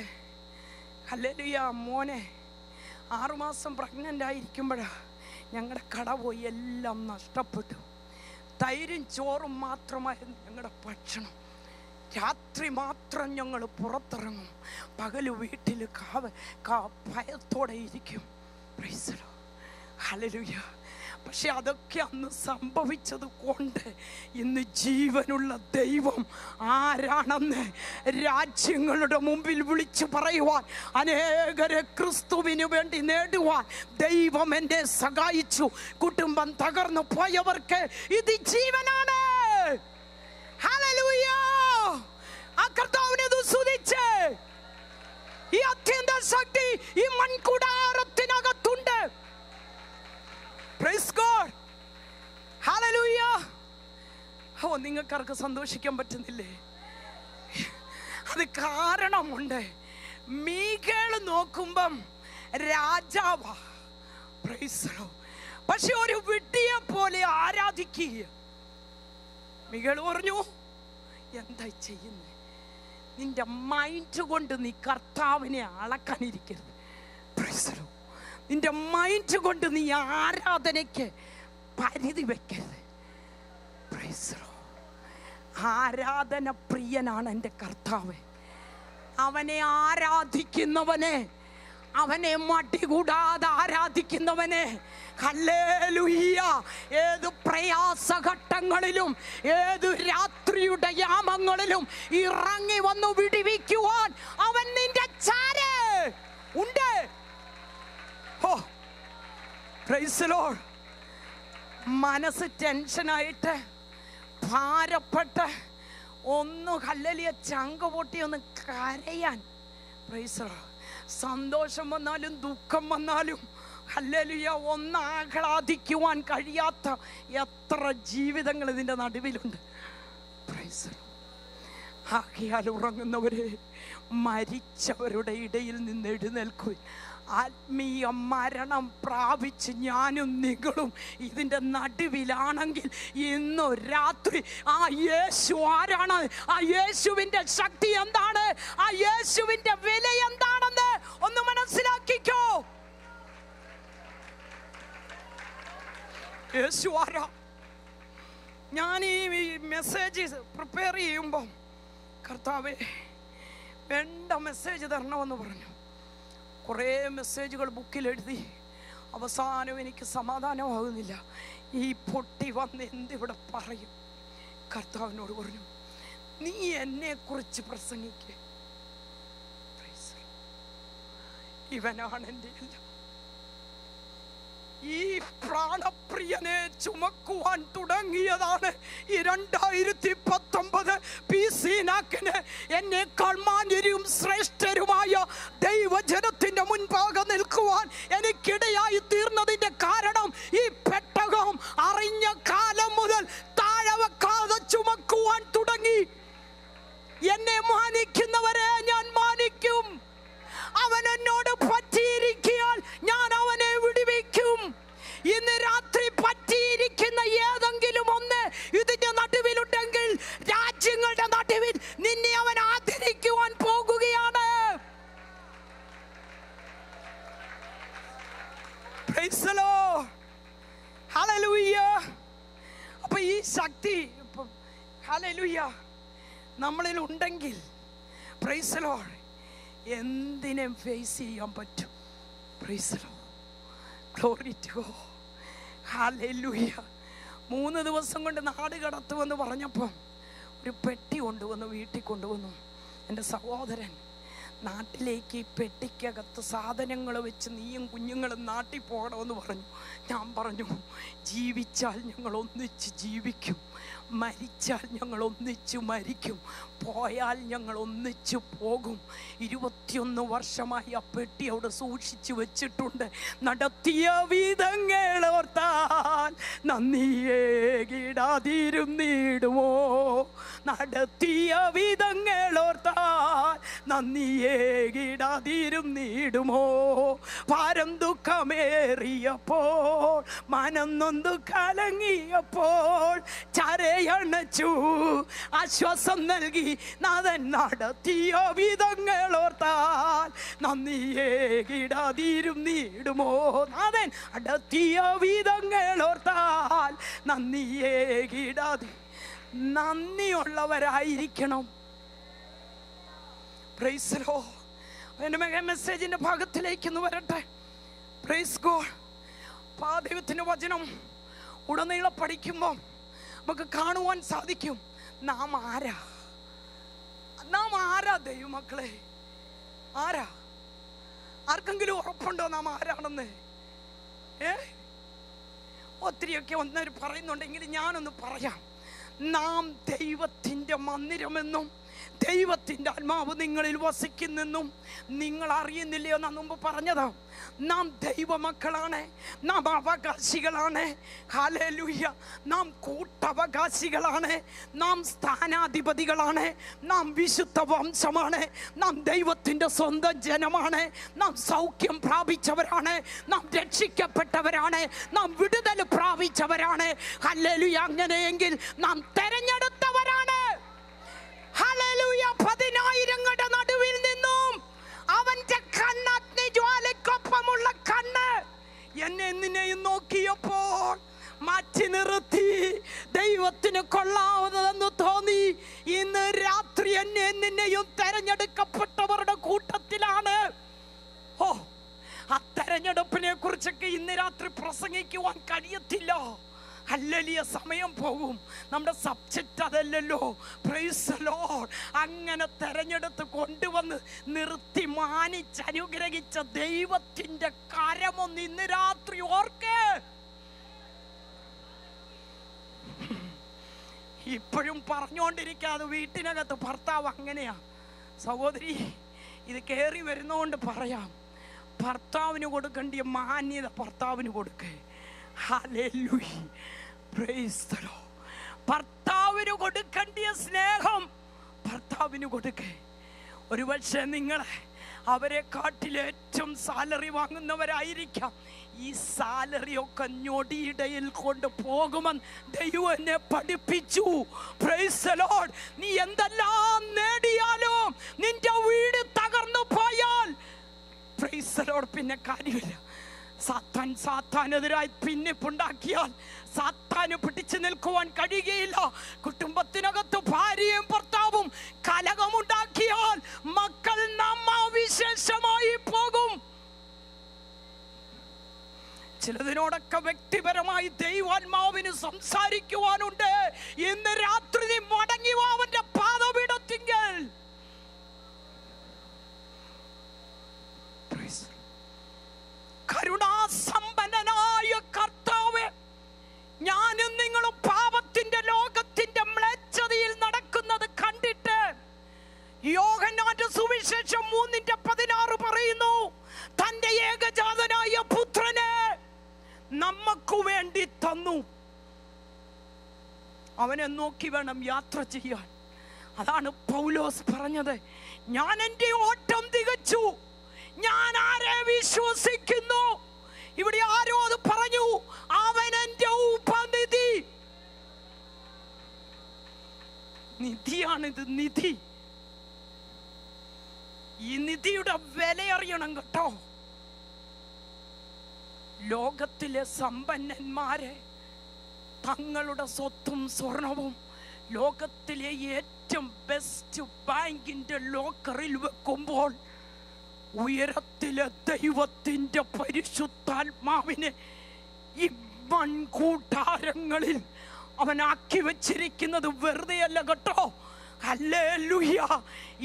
ഹല്ലേലൂയ മോനെ 6 മാസം പ്രഗ്നൻ്റ് ആയിരിക്കുമ്പോഴാണ് ഞങ്ങളുടെ കട പോയി, എല്ലാം നഷ്ടപ്പെട്ടു. തൈരും ചോറും മാത്രമായിരുന്നു ഞങ്ങളുടെ ഭക്ഷണം. രാത്രി മാത്രം ഞങ്ങൾ പുറത്തിറങ്ങും, പകൽ വീട്ടിൽ ഭയത്തോടെ ഇരിക്കും. Price the lord. ഹല്ലേലൂയ. പക്ഷെ അതൊക്കെ അന്ന് സംഭവിച്ചത് കൊണ്ട് ഇന്ന് ജീവനുള്ള ദൈവം ആരാണെന്ന് രാജ്യങ്ങളുടെ മുമ്പിൽ വിളിച്ചു പറയുവാൻ, അനേകരെ ക്രിസ്തുവിന് വേണ്ടി നേടുവാൻ ദൈവം എന്നെ സഹായിച്ചു. കുടുംബം തകർന്നു പോയവർക്ക് ഇത് ജീവനാണ്. ഹല്ലേലൂയ! ആ കർത്താവിനെ സ്തുതിച്ച്. ഈ അത്യന്ത ശക്തി ഈ മൺകൂടാരത്തിനകത്തുണ്ട്. Praise God. Hallelujah. നിങ്ങൾക്കാർക്ക് സന്തോഷിക്കാൻ പറ്റുന്നില്ലേ? അത് കാരണമുണ്ട്. മീഖേൽ നോക്കുമ്പം രാജാവാ, പക്ഷെ ഒരു വിഡ്ഢിയെ പോലെ ആരാധിക്കുക. മീഖേൽ പറഞ്ഞു, എന്താ ചെയ്യുന്നത്? നിന്റെ മൈൻഡ് കൊണ്ട് നീ കർത്താവിനെ അളക്കാനിരിക്കരുത്. നിന്റെ മൈൻഡ് കൊണ്ട് നീ ആരാധനയ്ക്ക് പരിധി വെക്കരുത്. ആരാധന പ്രിയനാണ് എൻ്റെ കർത്താവ്. അവനെ ആരാധിക്കുന്നവനെ, അവനെ മടികൂടാതെ ആരാധിക്കുന്നവനെ, ഹല്ലേലൂയ, ഏത് പ്രയാസഘട്ടങ്ങളിലും ഏത് രാത്രിയുടെ യാമങ്ങളിലും ഇറങ്ങി വന്നു വിടിവിക്കുവാൻ അവൻ നിന്റെ ചാരെ ഉണ്ട്. Praise the Lord. മനസ്സ് ടെൻഷനായിട്ട് ഭാരപ്പെട്ട് ഒന്ന് ഹല്ലേലൂയ ചങ്ക് പൊട്ടി ഒന്ന് കരയാൻ, പ്രൈസ് ദി ലോർഡ്, സന്തോഷം വന്നാലും ദുഃഖം വന്നാലും ഹല്ലേലൂയ ഒന്ന് ആഹ്ലാദിക്കുവാൻ കഴിയാത്ത എത്ര ജീവിതങ്ങൾ ഇതിൻ്റെ നടുവിലുണ്ട്. Price the Lord. ആകയാൽ ഉറങ്ങുന്നവരെ, മരിച്ചവരുടെ ഇടയിൽ നിന്ന് എഴുന്നേൽക്കുക. ആത്മീയ മരണം പ്രാപിച്ച് ഞാനും നിങ്ങളും ഇതിൻ്റെ നടുവിലാണെങ്കിൽ ഇന്നു രാത്രി ആ യേശു ആരാണ്, ആ യേശുവിൻ്റെ ശക്തി എന്താണ്, ആ യേശുവിൻ്റെ വില എന്താണെന്ന് ഒന്ന് മനസ്സിലാക്കിക്കോ. യേശു ആരാ? ഞാൻ ഈ മെസ്സേജ് പ്രിപ്പയർ ചെയ്യുമ്പം കർത്താവേ വേണ്ട മെസ്സേജ് തരണമെന്ന് പറഞ്ഞു. കുറേ മെസ്സേജുകൾ ബുക്കിൽ എഴുതി. അവസാനം എനിക്ക് സമാധാനമാകുന്നില്ല. ഈ പൊട്ടി വന്ന് എന്തിവിടെ പറയും? കർത്താവിനോട് പറഞ്ഞു, നീ എന്നെക്കുറിച്ച് പ്രസംഗിക്കുക. ഇവനാണ് എൻ്റെ എല്ലാം. ഈ പ്രാണപ്രിയനെ ചുമക്കുവാൻ തുടങ്ങിയതാണ് ഈ 2019 PC നാക്കിന് എന്നേക്കാൾ മാന്യരും ശ്രേഷ്ഠരുമായ ദൈവജനത്തിന്റെ മുൻപാകെ നിൽക്കുവാൻ എനിക്കിടയായി തീർന്നതിന്റെ കാരണം ഈ പെട്ടകം അറിഞ്ഞ കാലം മുതൽ താഴെ വെക്കാതെ ചുമക്കുവാൻ തുടങ്ങി. എന്നെ മാനിക്കുന്നവരെ ഞാൻ മാനിക്കും. അവൻ എന്നോട് പറ്റിയിരിക്കാൻ ഞാൻ അവനെ വിടുവിക്കും. ഇന്ന് രാത്രി പറ്റിയിരിക്കുന്ന ഏതെങ്കിലും ഒന്ന് ഇതിന്റെ നടുവിലുണ്ടെങ്കിൽ രാജ്യങ്ങളുടെ നടുവിൽ നിന്നെ അവൻ ആദരിക്കുവാൻ പോകുകയാണ്. Praise the Lord. Hallelujah. അപ്പൊ ഈ ശക്തി ഹല്ലേലൂയ നമ്മളിൽ ഉണ്ടെങ്കിൽ, പ്രൈസ് ദി ലോർഡ്, എന്തിനും ഫേസ് ചെയ്യാൻ പറ്റും. Praise the Lord. Glory to God. Hallelujah. 3 ദിവസം കൊണ്ട് നാട് കടത്തുമെന്ന് പറഞ്ഞപ്പം ഒരു പെട്ടി കൊണ്ടുവന്നു, വീട്ടിൽ കൊണ്ടുവന്നു. എൻ്റെ സഹോദരൻ നാട്ടിലേക്ക് ഈ പെട്ടിക്കകത്ത് സാധനങ്ങൾ വെച്ച് നീയും കുഞ്ഞുങ്ങളും നാട്ടിൽ പോകണമെന്ന് പറഞ്ഞു. ഞാൻ പറഞ്ഞു, ജീവിച്ചാൽ ഞങ്ങൾ ഒന്നിച്ച് ജീവിക്കും, മരിച്ചാൽ ഞങ്ങൾ ഒന്നിച്ചു മരിക്കും, പോയാൽ ഞങ്ങൾ ഒന്നിച്ചു പോകും. 21 വർഷമായി ആ പെട്ടി അവിടെ സൂക്ഷിച്ചു വെച്ചിട്ടുണ്ട്. നടത്തിയ വിധങ്ങളോർത്താൽ നന്ദിയേകിടാതിരുന്നിടുമോ? നടത്തിയ വിധങ്ങളോർത്താൽ നന്ദിയേകിടാതിരുന്നിടുമോ? ഭാരം ദുഃഖമേറിയപ്പോൾ, മനം നൊന്തു കലങ്ങിയപ്പോൾ ചരയണച്ചു ആശ്വാസം നൽകി നാഥൻ. നടത്തിയ വിധങ്ങളോർത്താൽ നന്ദിയേകിടാതിരുന്നിടുമോ? നാഥൻ നടത്തിയ വിധങ്ങളോർത്താൽ നന്ദിയേകിടാതി. നന്ദിയുള്ളവരായിരിക്കണം. Praise the lord. എൻ്റെ മെസ്സേജിന്റെ ഭാഗത്തിലേക്ക് ഒന്ന് വരട്ടെ. Praise god. ദൈവത്തിന്റെ വചനം ഉടനീളം പഠിക്കുമ്പം നമുക്ക് കാണുവാൻ സാധിക്കും നാം ആരാ ദൈവമക്കളെ? ആരാ? ആർക്കെങ്കിലും ഉറപ്പുണ്ടോ നാം ആരാണെന്ന്? ഒത്തിരിയൊക്കെ ഒന്നൊരു പറയുന്നുണ്ടെങ്കിൽ ഞാനൊന്ന് പറയാം. നാം ദൈവത്തിൻ്റെ മന്ദിരമെന്നും ദൈവത്തിൻ്റെ ആത്മാവ് നിങ്ങളിൽ വസിക്കുന്നെന്നും നിങ്ങൾ അറിയുന്നില്ലയോ? ഞാൻ മുമ്പ് പറഞ്ഞതാ. നാം ദൈവമക്കളാണ്, നാം അവകാശികളാണ്. ഹല്ലേലൂയ. നാം കൂട്ടവകാശികളാണ്, നാം സ്ഥാനാധിപതികളാണ്, നാം വിശുദ്ധ വംശമാണ്, നാം ദൈവത്തിൻ്റെ സ്വന്തം ജനമാണ്, നാം സൗഖ്യം പ്രാപിച്ചവരാണ്, നാം രക്ഷിക്കപ്പെട്ടവരാണ്, നാം വിടുതൽ പ്രാപിച്ചവരാണ്. ഹല്ലേലൂയ. അങ്ങനെയെങ്കിൽ നാം തെരഞ്ഞെടുത്തവരാണ്. ഹല്ലേലൂയ. 10,000ങ്ങളുടെ നടുവിൽ നിന്നും അവന്റെ കണ്ണ് അഗ്നിജ്വാലയ്ക്കൊപ്പമുള്ള കണ്ണ് എന്നെ നിന്നെയും നോക്കിയപ്പോൾ മാറ്റി നിർത്തി. ദൈവത്തിന് കൊള്ളാവുന്നതെന്ന് തോന്നി. ഇന്ന് രാത്രി എന്നെ നിന്നെയും തെരഞ്ഞെടുക്കപ്പെട്ടവരുടെ കൂട്ടത്തിലാണ്. ആ തെരഞ്ഞെടുപ്പിനെ കുറിച്ചൊക്കെ ഇന്ന് രാത്രി പ്രസംഗിക്കുവാൻ കഴിയത്തില്ല. ഹല്ലേലൂയ. സമയം പോകും. നമ്മുടെ സബ്ജക്റ്റ് അതല്ലല്ലോ. Price the Lord. അങ്ങനെ തെരഞ്ഞെടുത്ത് കൊണ്ടുവന്ന് നിർത്തി മാനിച്ച് അനുഗ്രഹിച്ച ദൈവത്തിന്റെ കരമൊന്ന് ഇന്ന് രാത്രി ഓർക്കേ. ഇപ്പോഴും പറഞ്ഞുകൊണ്ടിരിക്കാതെ വീട്ടിനകത്ത് ഭർത്താവ് അങ്ങനെയാ. സഹോദരി, ഇത് കയറി വരുന്നതുകൊണ്ട് പറയാം, ഭർത്താവിന് കൊടുക്കേണ്ടിയ മാന്യത ഭർത്താവിന് കൊടുക്കേ. ഹല്ലേലൂയ. Praise the Lord. ഭർത്താവിന് കൊടുക്കേണ്ടിയ സ്നേഹം ഭർത്താവിന് കൊടുക്കേ. ഒരുപക്ഷെ നിങ്ങളെ അവരെ കാട്ടിൽ ഏറ്റവും സാലറി വാങ്ങുന്നവരായിരിക്കാം. ഈ സാലറിയൊക്കെ ഞൊടിയിടയിൽ കൊണ്ട് പോകുമെന്ന് ദൈവം എന്നെ പഠിപ്പിച്ചു. Price the Lord. നീ എന്തെല്ലാം നേടിയാലും നിന്റെ വീട് തകർന്നു പോയാൽ പ്രൈസ് ദി ലോർഡ് പിന്നെ കാര്യമില്ല. സാത്താനെതിരായി ഭിന്നിപ്പുണ്ടാക്കിയാൽ സാത്താന് പിടിച്ചു നിൽക്കുവാൻ കഴിയുകയില്ല. കുടുംബത്തിനകത്ത് ഭാര്യയും ഭർത്താവും കലഹമുണ്ടാക്കിയാൽ മക്കൾ നാമാവിശേഷമായി പോകും. ചിലതിനോടൊക്കെ വ്യക്തിപരമായി ദൈവാത്മാവിന് സംസാരിക്കുവാനുണ്ട്. ഇന്ന് രാത്രി നീ മടങ്ങി വാ അവന്റെ പാദപീഠത്തിങ്കൽ. കരുണാസമ്പന്നനായ കർത്താവേ, ഞാനും നിങ്ങളും പാപത്തിന്റെ ലോകത്തിന്റെ മ്ലേച്ഛതയിൽ നടക്കുന്നത് കണ്ടിട്ട് യോഹന്നാന്റെ സുവിശേഷം 3:16 പറയുന്നു, തന്റെ ഏകജാതനായ പുത്രനെ നമുക്ക് വേണ്ടി തന്നു. അവനെ നോക്കി വേണം യാത്ര ചെയ്യാൻ. അതാണ് പൗലോസ് പറഞ്ഞത്, ഞാൻ എൻ്റെ ഓട്ടം തികച്ചു, ഞാൻ ആരെ വിശ്വസിക്കുന്നു. ഇവിടെ ആരോ അത് പറഞ്ഞു, അവൻ എൻ്റെ ഉപനിധി. നിധിയാണിത്, നിധി. ഈ നിധിയുടെ വില അറിയണം കേട്ടോ. ലോകത്തിലെ സമ്പന്നന്മാരെ തങ്ങളുടെ സ്വത്തും സ്വർണവും ലോകത്തിലെ ഏറ്റവും ബെസ്റ്റ് ബാങ്കിന്റെ ലോക്കറിൽ വെക്കുമ്പോൾ ഉയരത്തിലെ ദൈവത്തിന്റെ പരിശുദ്ധാത്മാവിനെ ഈ മൺകൂടാരങ്ങളിൽ അവനാക്കി വെച്ചിരിക്കുന്നത് വെറുതെയല്ല കേട്ടോ. ഹല്ലേലൂയ.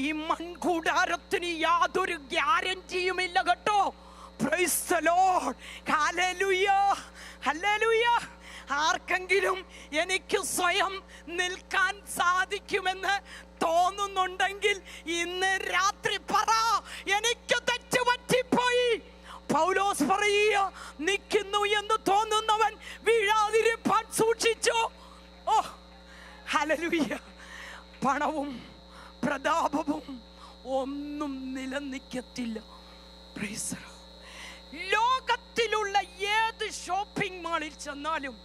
ഈ മൺകൂടാരത്തിന് യാതൊരു ഗ്യാരണ്ടിയുമില്ല കേട്ടോ. Price the lord. Hallelujah. Hallelujah. ആർക്കെങ്കിലും എനിക്ക് സ്വയം നിൽക്കാൻ സാധിക്കുമെന്ന് തോന്നുന്നുണ്ടെങ്കിൽ ഇന്ന് രാത്രി പറ, എനിക്ക് തെറ്റ് പറ്റിപ്പോയി. പൗലോസ് പറയുക, നിൽക്കുന്നു എന്ന് തോന്നുന്നവൻ വീഴാതിരിപ്പാൻ സൂക്ഷിച്ചു. ഓ ഹല്ലേലൂയ. പണവും പ്രതാപവും ഒന്നും നിലനിൽക്കത്തില്ല. Price the Lord. ലോകത്തിലുള്ള ഏത് ഷോപ്പിംഗ് മാളിൽ ചെന്നാലും,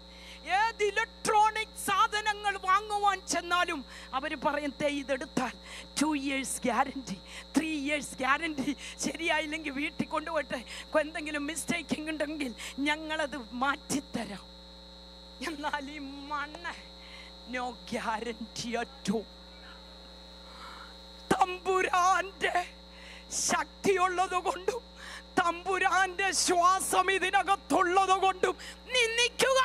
ഏത് ഇലക്ട്രോണിക് സാധനങ്ങൾ വാങ്ങുവാൻ ചെന്നാലും അവർ പറയും, ഇതെടുത്താൽ 2 years ഗ്യാരണ്ടി, 3 years ഗ്യാരണ്ടി. ശരിയായില്ലെങ്കിൽ വീട്ടിൽ കൊണ്ടുപോട്ടെ, എന്തെങ്കിലും മിസ്റ്റേക്കിംഗ് ഉണ്ടെങ്കിൽ ഞങ്ങളത് മാറ്റിത്തരാം. എന്നാൽ ഈ മണ്ണ് നോ ഗ്യാരണ്ടി അറ്റോ. തമ്പുരാന്റെ ശക്തിയുള്ളത് കൊണ്ടും തമ്പുരാന്റെ ശ്വാസം ഇതിനകത്തുള്ളത് കൊണ്ടും നിന്ദിക്കുക.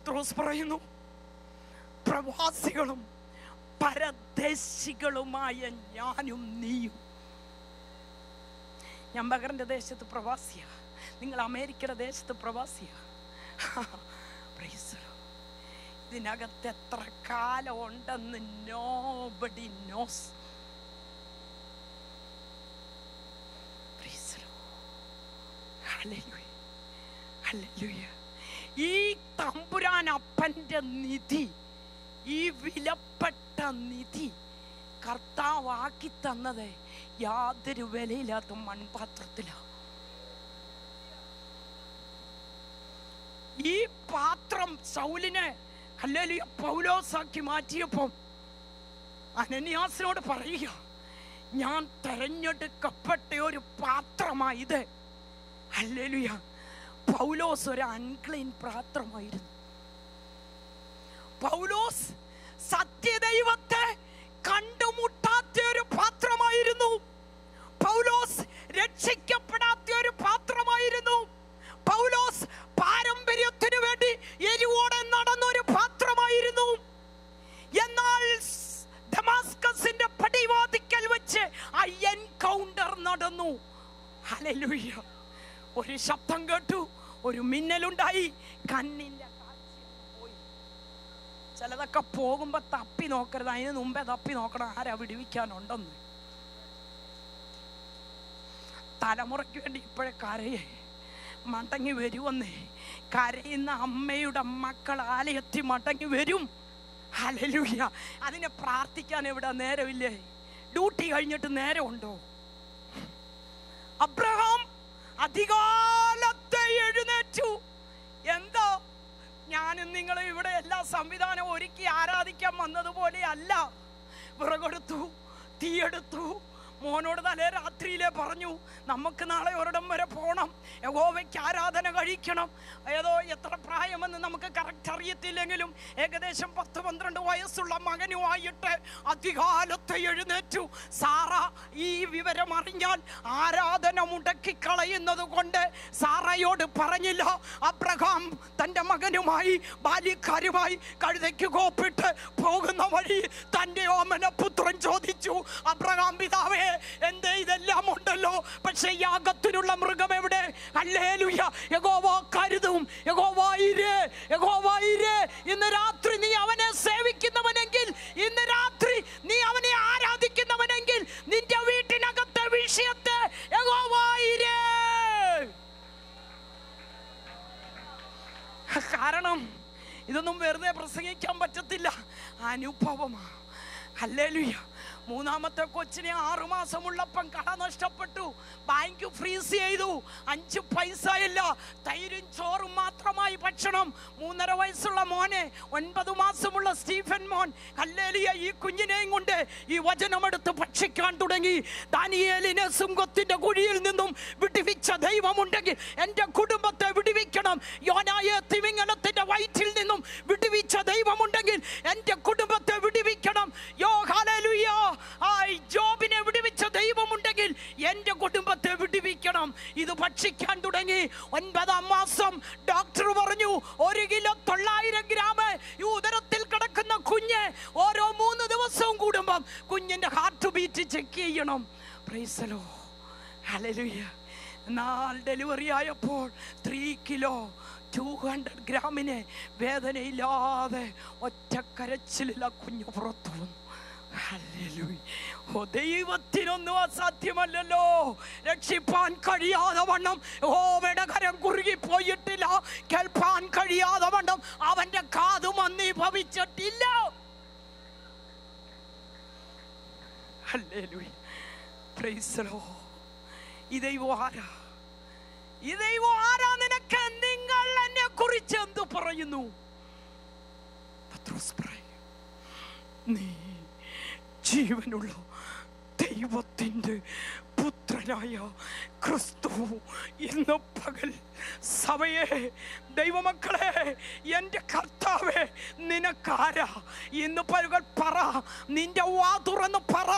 പത്രോസ് പറയുന്നു, പ്രവാസികളും പരദേശികളുമായ ഞാനും നീയും. ഞാൻ ബഹറിന്റെ ദേശത്ത് പ്രവാസിയാ, നിങ്ങൾ അമേരിക്കയുടെ ദേശത്ത് പ്രവാസിയാ. ഇതിനകത്ത് എത്ര കാലം ഉണ്ടെന്ന് nobody knows. ഈ തമ്പുരാൻ അപ്പന്റെ നിധി, ഈ വിലപ്പെട്ട നിധി കർത്താവാക്കി തന്നത് യാതൊരു വിലയില്ലാത്ത മൺപാത്രത്തിലാണ്. ഈ പാത്രം സൗലിനെ ഹല്ലേലൂയ പൗലോസാക്കി മാറ്റിയപ്പോൾ അനനിയാസിനോട് പറയുക, ഞാൻ തെരഞ്ഞെടുക്കപ്പെട്ട ഒരു പാത്രമായത്. ഹല്ലേലൂയ. പൗലോസ് ഒരു അൺക്ലീൻ പാത്രമായിരുന്നു. പൗലോസ് സത്യദൈവത്തെ കണ്ടുമുട്ടാത്ത ഒരു പാത്രമായിരുന്നു. പൗലോസ് രക്ഷിക്കപ്പെടാത്ത ഒരു പാത്രമായിരുന്നു. പൗലോസ് പാരമ്പര്യത്തിനു വേണ്ടി എരിവോടെ നടന്നൊരു പാത്രമായിരുന്നു. എന്നാൽ ദമാസ്കസിന്റെ പടിവാതിക്കൽ വെച്ച് ആ എൻകൗണ്ടർ നടന്നു. ഹല്ലേലൂയ. ഒരു ശബ്ദം കേട്ടു, ഒരു മിന്നലുണ്ടായി, കണ്ണിന്റെ കാഴ്ച പോയി. ചിലതൊക്കെ പോകുമ്പോ തപ്പി നോക്കരുത്, അതിന് മുമ്പേ തപ്പി നോക്കണം ആരാ വിടുവിക്കാനുണ്ടെന്ന്. തലമുറയ്ക്ക് വേണ്ടി ഇപ്പോഴേ കരയേ, മടങ്ങി വരുമെന്നേ. കരയുന്ന അമ്മയുടെ മക്കൾ ആലയത്തിൽ മടങ്ങി വരും. ഹല്ലേലൂയ. അതിനെ പ്രാർത്ഥിക്കാൻ എവിടെ നേരമില്ലേ? ഡ്യൂട്ടി കഴിഞ്ഞിട്ട് നേരമുണ്ടോ? അബ്രഹാം അധികാലത്തെ എഴുന്നേറ്റു. എന്താ, ഞാനും നിങ്ങളും ഇവിടെ എല്ലാ സംവിധാനവും ഒരുക്കി ആരാധിക്കാൻ വന്നതുപോലെ അല്ല. വിറകെടുത്തു, തീയെടുത്തു. മോനോട് തലേ രാത്രിയിലെ പറഞ്ഞു, നമുക്ക് നാളെ ഒരിടം വരെ പോകണം, യഹോവയ്ക്ക് ആരാധന കഴിക്കണം. ഏതോ എത്ര പ്രായമെന്ന് നമുക്ക് കറക്റ്റ് അറിയത്തില്ലെങ്കിലും ഏകദേശം 10-12 വയസ്സുള്ള മകനുമായിട്ട് അധികാലത്ത് എഴുന്നേറ്റു. സാറ ഈ വിവരം അറിഞ്ഞാൽ ആരാധന മുടക്കിക്കളയുന്നത് കൊണ്ട് സാറയോട് പറഞ്ഞില്ല. അബ്രഹാം തൻ്റെ മകനുമായി ബാല്യക്കാരുമായി കഴുതയ്ക്ക് കോപ്പിട്ട് പോകുന്ന വഴി തൻ്റെ ഓമനപുത്രൻ ചോദിച്ചു, അബ്രഹാം പിതാവേ, എന്തേ ഇതെല്ലാം ഉണ്ടല്ലോ, പക്ഷെ യാഗത്തിനുള്ള മൃഗം എവിടെ? ഹല്ലേലൂയ. യഹോവ കരുതും. യഹോവയിരേ, യഹോവയിരേ. ഇന്ന് രാത്രി നീ അവനെ സേവിക്കുന്നവനെങ്കിൽ, ഇന്ന് രാത്രി നീ അവനെ ആരാധിക്കുന്നവനെങ്കിൽ, നിന്റെ വീട്ടിനകത്തെ വിഷയത്തെ യഹോവയിരേ. കാരണം ഇതൊന്നും വെറുതെ പ്രസംഗിക്കാൻ പറ്റത്തില്ല, അനുഭവമാണ്. ഹല്ലേലൂയ. മൂന്നാമത്തെ കൊച്ചിനെ 6 മാസമുള്ളപ്പം കട നഷ്ടപ്പെട്ടു, ബാങ്ക് ഫ്രീസ് ചെയ്തു. 5 പൈസ ഇല്ല, തൈരും ചോറും മാത്രമായി ഭക്ഷണം. 3.5 വയസ്സുള്ള മോനെ, 9 മാസമുള്ള സ്റ്റീഫൻ മോൻ, ഹല്ലേലൂയ, ഈ കുഞ്ഞിനെയും കൊണ്ട് ഈ വചനമെടുത്ത് ഭക്ഷിക്കാൻ തുടങ്ങി. ദാനിയേലിനെ സിംഹത്തിന്റെ കുഴിയിൽ നിന്നും വിടുവിച്ച ദൈവമുണ്ടെങ്കിൽ എൻ്റെ കുടുംബത്തെ വിടുവിക്കണം. യോനായെ തിമിംഗലത്തിന്റെ വയറ്റിൽ നിന്നും വിടുവിച്ച ദൈവമുണ്ടെങ്കിൽ എൻ്റെ കുടുംബത്തെ വിടുവിക്കണം. ഹല്ലേലൂയ. ജോബിനെ വിടുവിച്ച ദൈവമുണ്ടെങ്കിൽ എൻ്റെ കുടുംബത്തെ വിടുവിക്കണം. ഇത് ഭക്ഷിക്കാൻ തുടങ്ങി. 9-ാം മാസം ഡോക്ടർ പറഞ്ഞു 1 കിലോ 900 ഗ്രാം ഈ ഉദരത്തിൽ കിടക്കുന്ന കുഞ്ഞ് ഓരോ 3 ദിവസവും കൂടുമ്പം കുഞ്ഞിന്റെ ഹാർട്ട് ബീറ്റ് ചെക്ക് ചെയ്യണം. Price the lord. ഹല്ലേലൂയ. എന്നാൽ ഡെലിവറി ആയപ്പോൾ 3 കിലോ 200 ഗ്രാമിനെ വേദനയില്ലാതെ ഒറ്റ കരച്ചിലില്ല കുഞ്ഞു പുറത്തു വന്നു. ദൈവത്തിനൊന്നും അസാധ്യമല്ലല്ലോ. രക്ഷിപ്പാൻ കഴിയാതെ വണ്ണം യഹോവയുടെ കരം കുറുകി പോയിട്ടില്ല. കേൾപ്പാൻ കഴിയാതെ വണ്ണം അവന്റെ കാതു മന്ദീഭവിച്ചിട്ടില്ല. ഹല്ലേലൂയ. Praise the Lord. ഈ ദൈവം ആരാ? ഈ ദൈവം ആരാ? നിനക്ക് നിങ്ങൾ എന്നെ കുറിച്ച് എന്ത് പറയുന്നു? പത്രോസ് പറയും, നീ ജീവനുള്ള ദൈവത്തിൻ്റെ പുത്രനായ ക്രിസ്തു. ഇന്ന് പകൽ സഭയെ, ദൈവമക്കളെ, എൻ്റെ കർത്താവേ, നിനക്കാരാ? ഇന്ന് പകൽ പറ, നിന്റെ വാ തുറന്ന് പറ,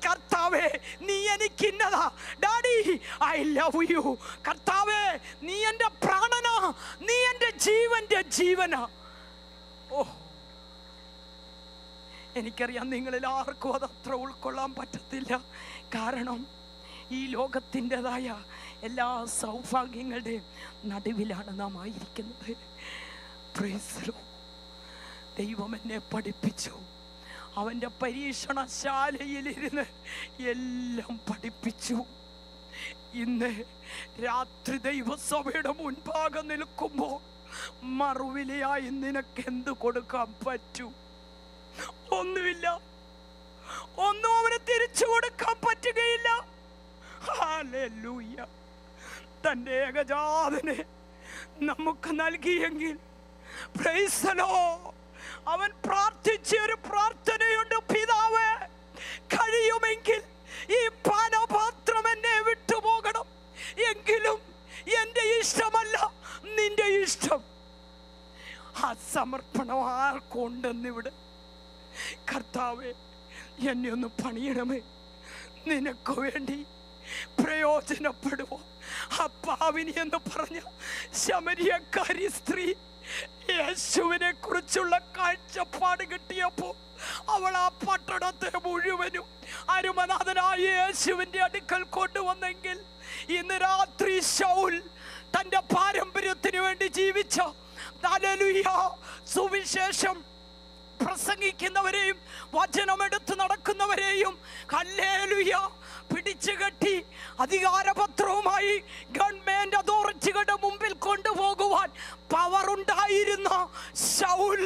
കർത്താവേ നീ എനിക്കിന്നതാ. Daddy, I love you. കർത്താവേ നീ എൻ്റെ പ്രാണനാ, നീ എൻ്റെ ജീവന്റെ ജീവനാ. എനിക്കറിയാം നിങ്ങളിൽ ആർക്കും അതത്ര ഉൾക്കൊള്ളാൻ പറ്റത്തില്ല. കാരണം ഈ ലോകത്തിൻ്റെതായ എല്ലാ സൗഭാഗ്യങ്ങളുടെയും നടുവിലാണ് നാം ആയിരിക്കുന്നത്. ദൈവം എന്നെ പഠിപ്പിച്ചു. അവൻ്റെ പരീക്ഷണശാലയിലിരുന്ന് എല്ലാം പഠിപ്പിച്ചു. ഇന്ന് രാത്രി ദൈവസഭയുടെ മുൻപാകെ നിൽക്കുമ്പോൾ മറുവിലയായി നിനക്ക് എന്ത് കൊടുക്കാൻ പറ്റൂ? ഒന്നുമില്ല. ഒന്നും അവന് തിരിച്ചു കൊടുക്കാൻ പറ്റുകയില്ല. ഹല്ലേലൂയ. തൻ്റെ ഏകജാതനെ നമുക്ക് നൽകിയെങ്കിൽ പ്രൈസ് ദി ലോർഡ്. അവൻ പ്രാർത്ഥിച്ച ഒരു പ്രാർത്ഥനയുണ്ട്, പിതാവേ കഴിയുമെങ്കിൽ ഈ പാനപാത്രം എന്നെ വിട്ടുപോകണം, എങ്കിലും എൻ്റെ ഇഷ്ടമല്ല നിന്റെ ഇഷ്ടം. ആ സമർപ്പണം ആർക്കുണ്ടെന്നിവിടെ? കർത്താവേ എന്നെ ഒന്ന് പണിയണമേ, നിനക്ക് വേണ്ടി പ്രയോജനപ്പെടുവോ? ആ പാവിനി എന്ന് പറഞ്ഞ ശമരിയക്കാരി സ്ത്രീ യേശുവിനെ കുറിച്ചുള്ള കാഴ്ചപ്പാട് കിട്ടിയപ്പോൾ അവൾ ആ പട്ടണത്തെ മുഴുവനും അരുമനാഥനായ യേശുവിന്റെ അടുക്കൽ കൊണ്ടുവന്നെങ്കിൽ ഇന്ന് രാത്രി ശൗൽ തന്റെ പാരമ്പര്യത്തിന് വേണ്ടി ജീവിച്ച ഹല്ലേലൂയ സുവിശേഷം പ്രസംഗിക്കുന്നവരെയും വചനമെടുത്ത് നടക്കുന്നവരെയും ഹല്ലേലൂയ പിടിച്ചു കെട്ടി അധികാരപത്രവുമായി ഗവൺമെന്റ് അതോറിറ്റികളുടെ മുമ്പിൽ കൊണ്ടുപോകുവാൻ പവർ ഉണ്ടായിരുന്ന ശൗൽ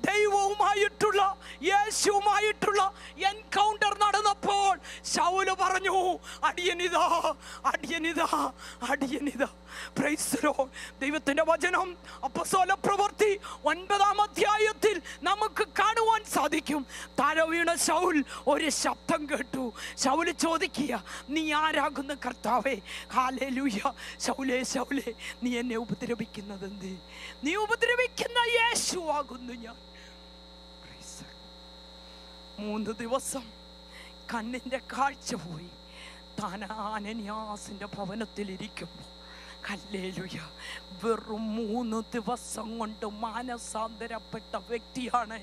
ദൈവവുമായിട്ടുള്ള യേശുവുമായിട്ടുള്ള എൻകൗണ്ടർ നടന്നപ്പോൾ ശൗല് പറഞ്ഞു, അടിയനിതാ അടിയനിതാ അടിയനിതാ. Praise the lord. ദൈവത്തിന്റെ വചനം അപ്പോസ്തല പ്രവൃത്തി 9-ാം അധ്യായത്തിൽ നമുക്ക് കാണുവാൻ സാധിക്കും. താഴെ വീണ ശൗൽ ഒരു ശബ്ദം കേട്ടു. ശൗല് ചോദിക്കുക, നീ ആരാകുന്ന കർത്താവേ? ഹല്ലേലൂയ. ശൗലേ ശൗലേ, നീ എന്നെ ഉപദ്രവിക്കുന്നത് എന്ത്? നീ ഉപദ്രവിക്കുന്ന യേശു ആകുന്നു ഞാൻ. 3 ദിവസം കണ്ണിന്റെ കാഴ്ച പോയി. താൻ അനന്യാസിന്റെ ഭവനത്തിൽ ഇരിക്കുമ്പോൾ ഹല്ലേലൂയ വെറും 3 ദിവസം കൊണ്ട് മാനസാന്തരപ്പെട്ട വ്യക്തിയാണ്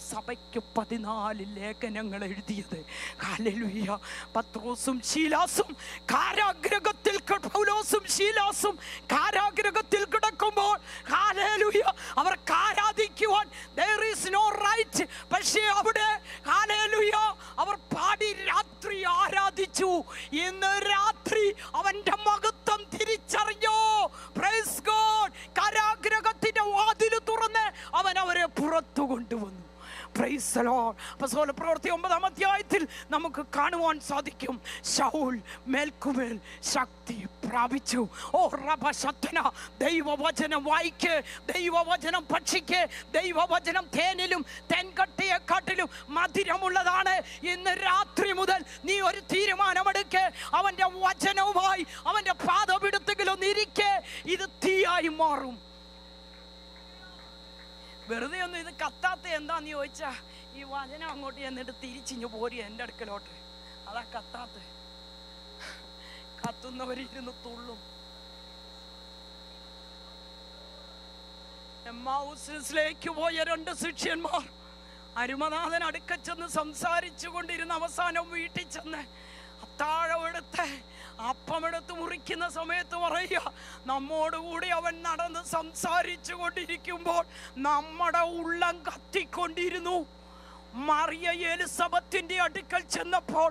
സഭയ്ക്ക് 14 ലേഖനങ്ങൾ എഴുതിയത്. ഹല്ലേലൂയ. പത്രോസും ശീലാസും കാരാഗ്രഹത്തിൽ, പൗലോസും ശീലാസും കാരാഗ്രഹത്തിൽ കിടക്കുമ്പോൾ ഹല്ലേലൂയ അവർക്ക് ആരാധിക്കുവാൻ there is no right. പക്ഷേ അവിടെ ഹല്ലേലൂയ അവർ പാടി രാത്രി ആരാധിച്ചു. ഇന്ന് രാത്രി അവന്റെ മഹത്വം തിരിച്ചറിഞ്ഞു. Praise God. കാരാഗ്രഹത്തിന്റെ വാതിൽ തുറന്ന് അവൻ അവരെ പുറത്തു കൊണ്ടുവന്നു. Price the Lord. അപ്പോസ്തല പ്രവൃത്തി 9-ാം അധ്യായത്തിൽ നമുക്ക് കാണുവാൻ സാധിക്കും, ശൗൽ മേൽക്കുമേൽ ശക്തി പ്രാപിച്ചു. ഓ റബശത്തന, ദൈവവചനം വായിക്ക്, ദൈവവചനം ഭക്ഷിക്ക്. ദൈവവചനം തേനിലും തെൻകട്ടയെക്കാട്ടിലും മധുരമുള്ളതാണ്. ഇന്ന് രാത്രി മുതൽ നീ ഒരു തീരുമാനമെടുക്ക്. അവന്റെ വചനവുമായി അവന്റെ പാദപിടുത്തത്തിലൊന്ന് ഇരിക്കെ, ഇത് തീയായി മാറും. വെറുതെ ഒന്നും ഇത് കത്താത്ത എന്താന്ന് ചോദിച്ചാ, ഈ വചനം അങ്ങോട്ട് എന്നിട്ട് തിരിച്ചിഞ്ഞു പോരി എൻ്റെ അടുക്കലോട്ട്. അതാ കത്താത്ത. കത്തുന്നവരിരുന്ന് തുള്ളും. എമ്മാവുസിലേക്ക് പോയ 2 ശിഷ്യന്മാർ അരുമനാഥൻ അടുക്ക ചെന്ന് സംസാരിച്ചു കൊണ്ടിരുന്ന അവസാനം വീട്ടിൽ ചെന്ന് അത്താഴമെടുത്ത് അപ്പമെടുത്ത് മുറിക്കുന്ന സമയത്ത് പറയുക, നമ്മോടുകൂടി അവൻ നടന്ന് സംസാരിച്ചു കൊണ്ടിരിക്കുമ്പോൾ നമ്മുടെ ഉള്ളം കത്തിക്കൊണ്ടിരുന്നു. മറിയ എലിസബത്തിന്റെ അടുക്കൽ ചെന്നപ്പോൾ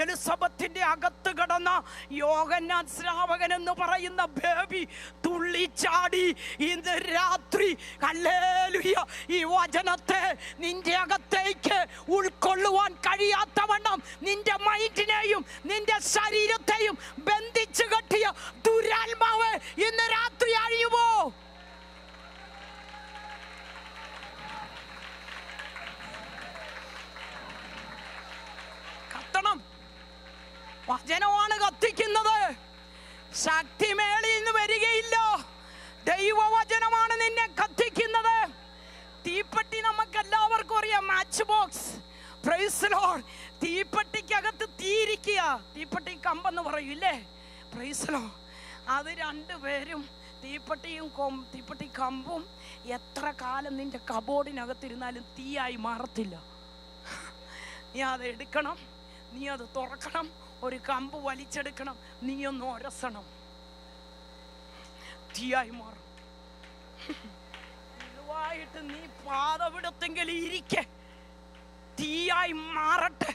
എലിസബത്തിന്റെ അകത്ത് കിടന്ന യോഹന്നാൻ ശ്രാവകൻ എന്ന് പറയുന്ന ബേബി തുള്ളിച്ചാടി. ഇന്ന് രാത്രി ഹല്ലേലൂയ ഈ വചനത്തെ നിന്റെ അകത്തേക്ക് ഉൾക്കൊള്ളുവാൻ കഴിയാത്തവണ്ണം നിന്റെ മൈൻഡിനെയും നിന്റെ ശരീരത്തെയും ബന്ധിച്ചു കെട്ടിയ ദുരാത്മാവ് ഇന്ന് രാത്രി അഴിയുമോ? വചനമാണ് കത്തിക്കുന്നത്. ശക്തി മേളിൽ നിന്ന് വരികയില്ല. ദൈവവചനമാണ് നിന്നെ കത്തിക്കുന്നത്. തീപ്പെട്ടി നമുക്ക് എല്ലാവർക്കും അറിയാം, match box. Praise the lord. തീപ്പെട്ടിക്കകത്ത് തീയിരിക്കുക, തീപ്പെട്ടി കമ്പെന്ന് പറയൂല്ലേ? Praise the lord. അത് 2 പേരും തീപ്പെട്ടി കമ്പും എത്ര കാലം നിന്റെ കബോർഡിനകത്തിരുന്നാലും തീയായി മാറത്തില്ല. നീ അത് എടുക്കണം, നീ അത് തുറക്കണം, ഒരു കമ്പ് വലിച്ചെടുക്കണം, നീ ഒന്ന് ഒരസണം, തീയായി മാറും. ഇതുവായിട്ട് നീ പാതവിടത്തെങ്കിൽ ഇരിക്കെ, തീയായി മാറട്ടെ,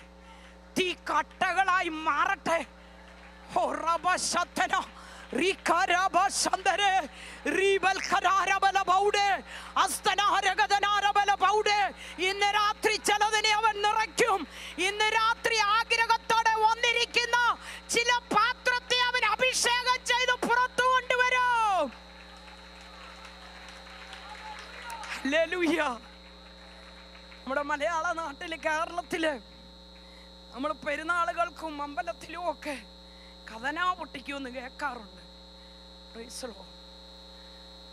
തീ കട്ടകളായി മാറട്ടെ. ഇന്ന് രാത്രി ചിലതിനെ അവൻ നിറയ്ക്കും. ഇന്ന് രാത്രി ആഗ്രഹത്തോടെ വന്നിരിക്കുന്ന ചില പാത്രത്തെ അവൻ അഭിഷേകം ചെയ്ത് പുറത്തു കൊണ്ടുവരും. ഹല്ലേലൂയ. നമ്മുടെ മലയാള നാട്ടില്, കേരളത്തില് നമ്മൾ പെരുന്നാളുകൾക്കും അമ്പലത്തിലും ഒക്കെ കഥന പൊട്ടിക്കുമെന്ന് കേൾക്കാറുണ്ട്.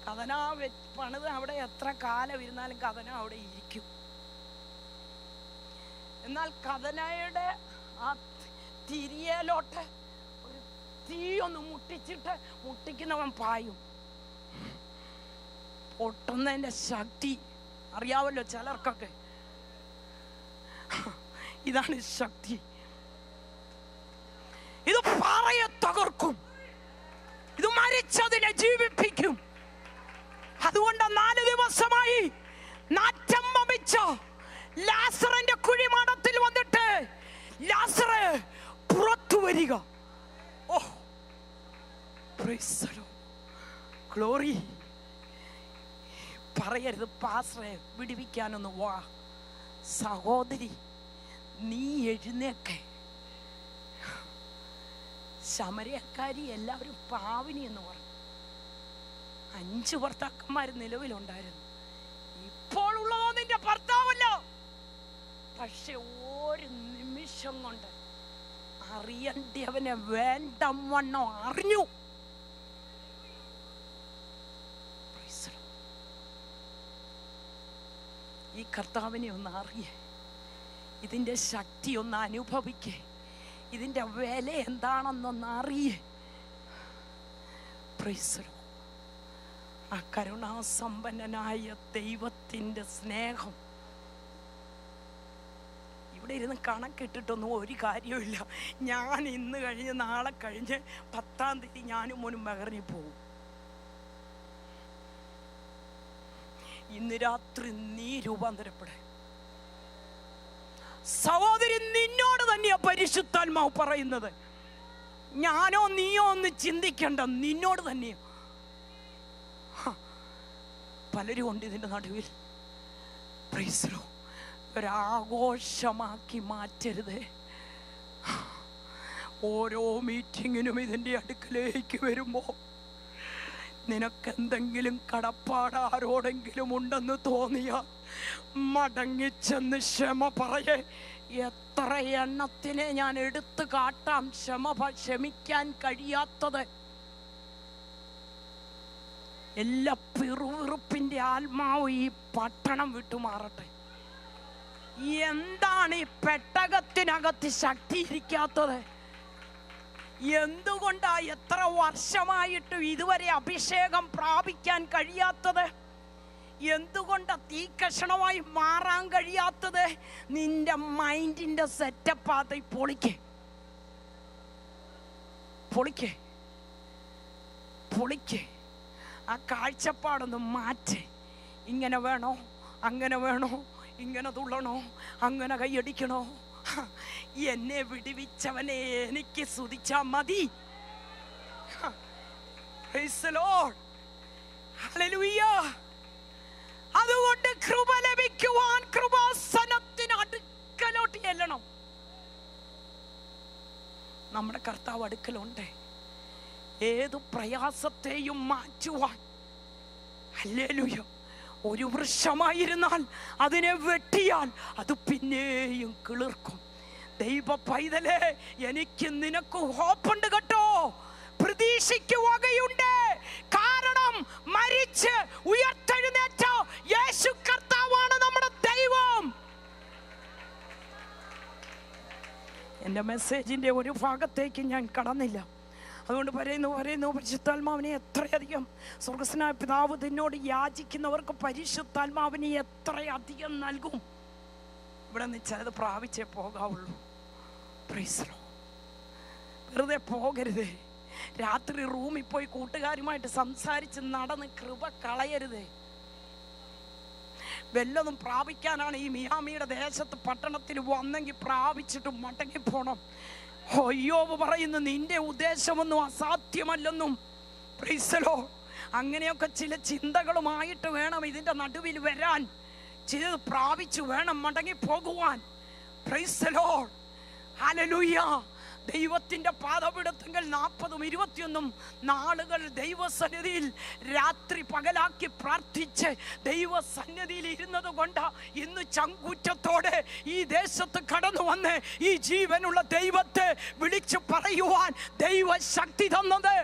കഥന പണിത് അവിടെ എത്ര കാലം ഇരുന്നാലും കഥന അവിടെ ഇരിക്കും. എന്നാൽ കഥനയുടെ ആ തിരിയലോട്ട് ഒരു തീ ഒന്ന് മുട്ടിക്കുന്നവൻ പായും. പൊട്ടുന്നതിന്റെ ശക്തി അറിയാവല്ലോ ചിലർക്കൊക്കെ. ഇതാണ് ശക്തി. ഇത് പാറയെ തകർക്കും, ഇത് മരിച്ചതിനെ ജീവിപ്പിക്കും. അതുകൊണ്ട് 4 ദിവസമായി നാറ്റം വമിച്ച ലാസറിന്റെ കുഴിമാടത്തിൽ വന്നിട്ട് ലാസറേ പുറത്തു വരിക. ഓ പ്രൈസ് ദി ലോർഡ്, ഗ്ലോറി. പറയരുത് പാസ്റ്ററെ വിടുവിക്കാനൊന്ന് വാ. സഹോദരി നീ എഴുന്നേക്കെ. ശമരിയക്കാരി എല്ലാവരും പാവിനി എന്ന് പറഞ്ഞു. 5 ഭർത്താക്കന്മാർ നിലവിലുണ്ടായിരുന്നു. ഇപ്പോൾ ഉള്ളതോ നിന്റെ ഭർത്താവല്ലോ. പക്ഷെ ഒരു നിമിഷം കൊണ്ട് അറിയണ്ടവനെ വേണ്ടവണ്ണം അറിഞ്ഞു. ഈ കർത്താവിനെ ഒന്ന് അറിയേ, ഇതിന്റെ ശക്തി ഒന്ന് അനുഭവിക്കേ, ഇതിന്റെ വില എന്താണെന്നൊന്ന് അറിയേ. Praise the lord. ആ കരുണാസമ്പന്നനായ ദൈവത്തിന്റെ സ്നേഹം ഇവിടെ ഇരുന്ന് കണക്കിട്ടിട്ടൊന്നും ഒരു കാര്യമില്ല. ഞാൻ ഇന്ന് കഴിഞ്ഞ് നാളെ കഴിഞ്ഞ് 10-ാം തീയതി ഞാനും മോനും മെഹറിൽ പോകും. ഇന്ന് രാത്രി നീ രൂപാന്തരപ്പെടേ. സഹോദരി, നിന്നോട് തന്നെയാ പരിശുദ്ധാത്മാവ് പറയുന്നത്. ഞാനോ നീയോ ഒന്ന് ചിന്തിക്കണ്ട, നിന്നോട് തന്നെയാ. പലരും ഉണ്ട് ഇതിന്റെ നടുവിൽ. Praise the lord. ഒരാഘോഷമാക്കി മാറ്റരുത്. ഓരോ മീറ്റിങ്ങിനും ഇതിന്റെ അടുക്കലേക്ക് വരുമ്പോ നിനക്കെന്തെങ്കിലും കടപ്പാട് ആരോടെങ്കിലും ഉണ്ടെന്ന് തോന്നിയാൽ മടങ്ങിച്ചെന്ന് ക്ഷമ പറയേ. എത്ര എണ്ണത്തിനെ ഞാൻ എടുത്തു കാട്ടാം ക്ഷമിക്കാൻ കഴിയാത്തത്. എല്ലാ പിറുവിറുപ്പിന്റെ ആത്മാവ് ഈ പട്ടണം വിട്ടുമാറട്ടെ. എന്താണ് ഈ പെട്ടകത്തിനകത്ത് ശക്തി ഇരിക്കാത്തത്? എന്തുകൊണ്ടാ എത്ര വർഷമായിട്ടും ഇതുവരെ അഭിഷേകം പ്രാപിക്കാൻ കഴിയാത്തത്? എന്തുകൊണ്ടാ തീക്കഷണമായി മാറാൻ കഴിയാത്തത്? നിന്റെ മൈൻഡിന്റെ സെറ്റപ്പ് അത് പൊളിക്കേ. ആ കാഴ്ചപ്പാടൊന്ന് മാറ്റ്. ഇങ്ങനെ വേണോ, അങ്ങനെ വേണോ, ഇങ്ങനെ തുള്ളണോ, അങ്ങനെ കൈയടിക്കണോ? എന്നെ വിടുവിച്ചവനെ എനിക്ക് സ്തുതിച്ചാ മതി. Praise the Lord. Hallelujah. അതുകൊണ്ട് കൃപ ലഭിക്കുവാൻ കൃപാസനത്തിന് അടുക്കലോട്ട് ചെല്ലണം. നമ്മുടെ കർത്താവ് അടുക്കലുണ്ട്. ഏതു പ്രയാസത്തെയും മാറ്റുവാൻ. ഹല്ലേലൂയ. ഒരു വൃക്ഷമായിരുന്നാൽ അതിനെ വെട്ടിയാൽ അത് പിന്നെയും കിളിർക്കും. ദൈവ പൈതലേ, എനിക്ക് നിനക്ക് ഹോപ്പുണ്ട് കേട്ടോ. പ്രതീക്ഷയ്ക്ക് വകയുണ്ട്. കാരണം മരിച്ച് ഉയർത്തെഴുന്നേറ്റ യേശു കർത്താവാണ് നമ്മുടെ ദൈവം. എൻ്റെ മെസ്സേജിന്റെ ഒരു ഭാഗത്തേക്ക് ഞാൻ കടന്നില്ല. അതുകൊണ്ട് പറയുന്നു പരിശുദ്ധാത്മാവിനെ എത്രയധികം സ്വർഗ്ഗസ്ഥനായ പിതാവ് നിന്നോട് യാചിക്കുന്നവർക്ക് പരിശുദ്ധാത്മാവിനെ എത്രയധികം നൽകും. ഇവിടെ നിന്ന് ചിലത് പ്രാപിച്ചേ പോകാവുള്ളൂ. Praise the lord. വെറുതെ പോകരുത്. രാത്രി റൂമിൽ പോയി കൂട്ടുകാരുമായിട്ട് സംസാരിച്ച് നടന്ന് കൃപ കളയരുത്. വല്ലതും പ്രാപിക്കാനാണ് ഈ മിയാമിയുടെ ദേശത്ത് പട്ടണത്തിൽ വന്നെങ്കിൽ പ്രാപിച്ചിട്ട് മടങ്ങി പോണം. യോബ് പറയുന്നു, നിന്റെ ഉദ്ദേശമൊന്നും അസാധ്യമല്ലെന്നും. Praise the lord. അങ്ങനെയൊക്കെ ചില ചിന്തകളുമായിട്ട് വേണം ഇതിൻ്റെ നടുവിൽ വരാൻ. ചിലത് പ്രാപിച്ചു വേണം മടങ്ങി പോകുവാൻ. Price the lord. ഹല്ലേലൂയ. ദൈവത്തിൻ്റെ പാദപീഠത്തിങ്കൽ 40ഉം 21ഉം നാളുകൾ ദൈവസന്നിധിയിൽ രാത്രി പകലാക്കി പ്രാർത്ഥിച്ച് ദൈവസന്നിധിയിൽ ഇരുന്നത് കൊണ്ട് ഇന്ന് ചങ്കൂറ്റത്തോടെ ഈ ദേശത്ത് കടന്നു വന്ന് ഈ ജീവനുള്ള ദൈവത്തെ വിളിച്ചു പറയുവാൻ ദൈവശക്തി തന്നത്.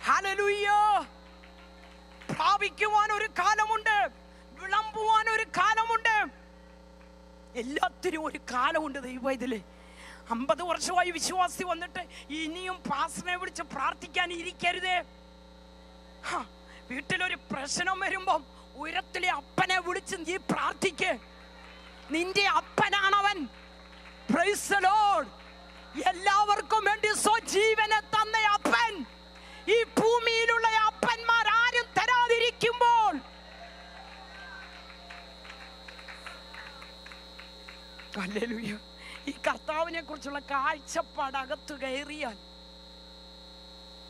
ഹല്ലേലൂയ. പ്രാപിക്കുവാൻ ഒരു കാലമുണ്ട്, വിളമ്പുവാൻ ഒരു കാലമുണ്ട്, എല്ലാത്തിനും ഒരു കാലമുണ്ട്. ദൈവം ഇതില് 50 വർഷമായി വിശ്വാസി വന്നിട്ട് ഇനിയും പാസ്റ്ററിനെ വിളിച്ച് പ്രാർത്ഥിക്കാൻ ഇരിക്കരുതേ. വീട്ടിലൊരു പ്രശ്നം വരുമ്പം ഉയരത്തിലെ അപ്പനെ വിളിച്ച് നീ പ്രാർത്ഥിക്ക്. നിന്റെ അപ്പനാണവൻ. Price the Lord. എല്ലാവർക്കും വേണ്ടി സ്വജീവനെ തന്ന അപ്പൻ. ഈ ഭൂമിയിലുള്ള അപ്പന്മാർ ആരും തരാതിരിക്കുമ്പോൾ ഹല്ലേലൂയ. ഈ കർത്താവിനെ കുറിച്ചുള്ള കാഴ്ചപ്പാട് അകത്ത് കയറിയാൽ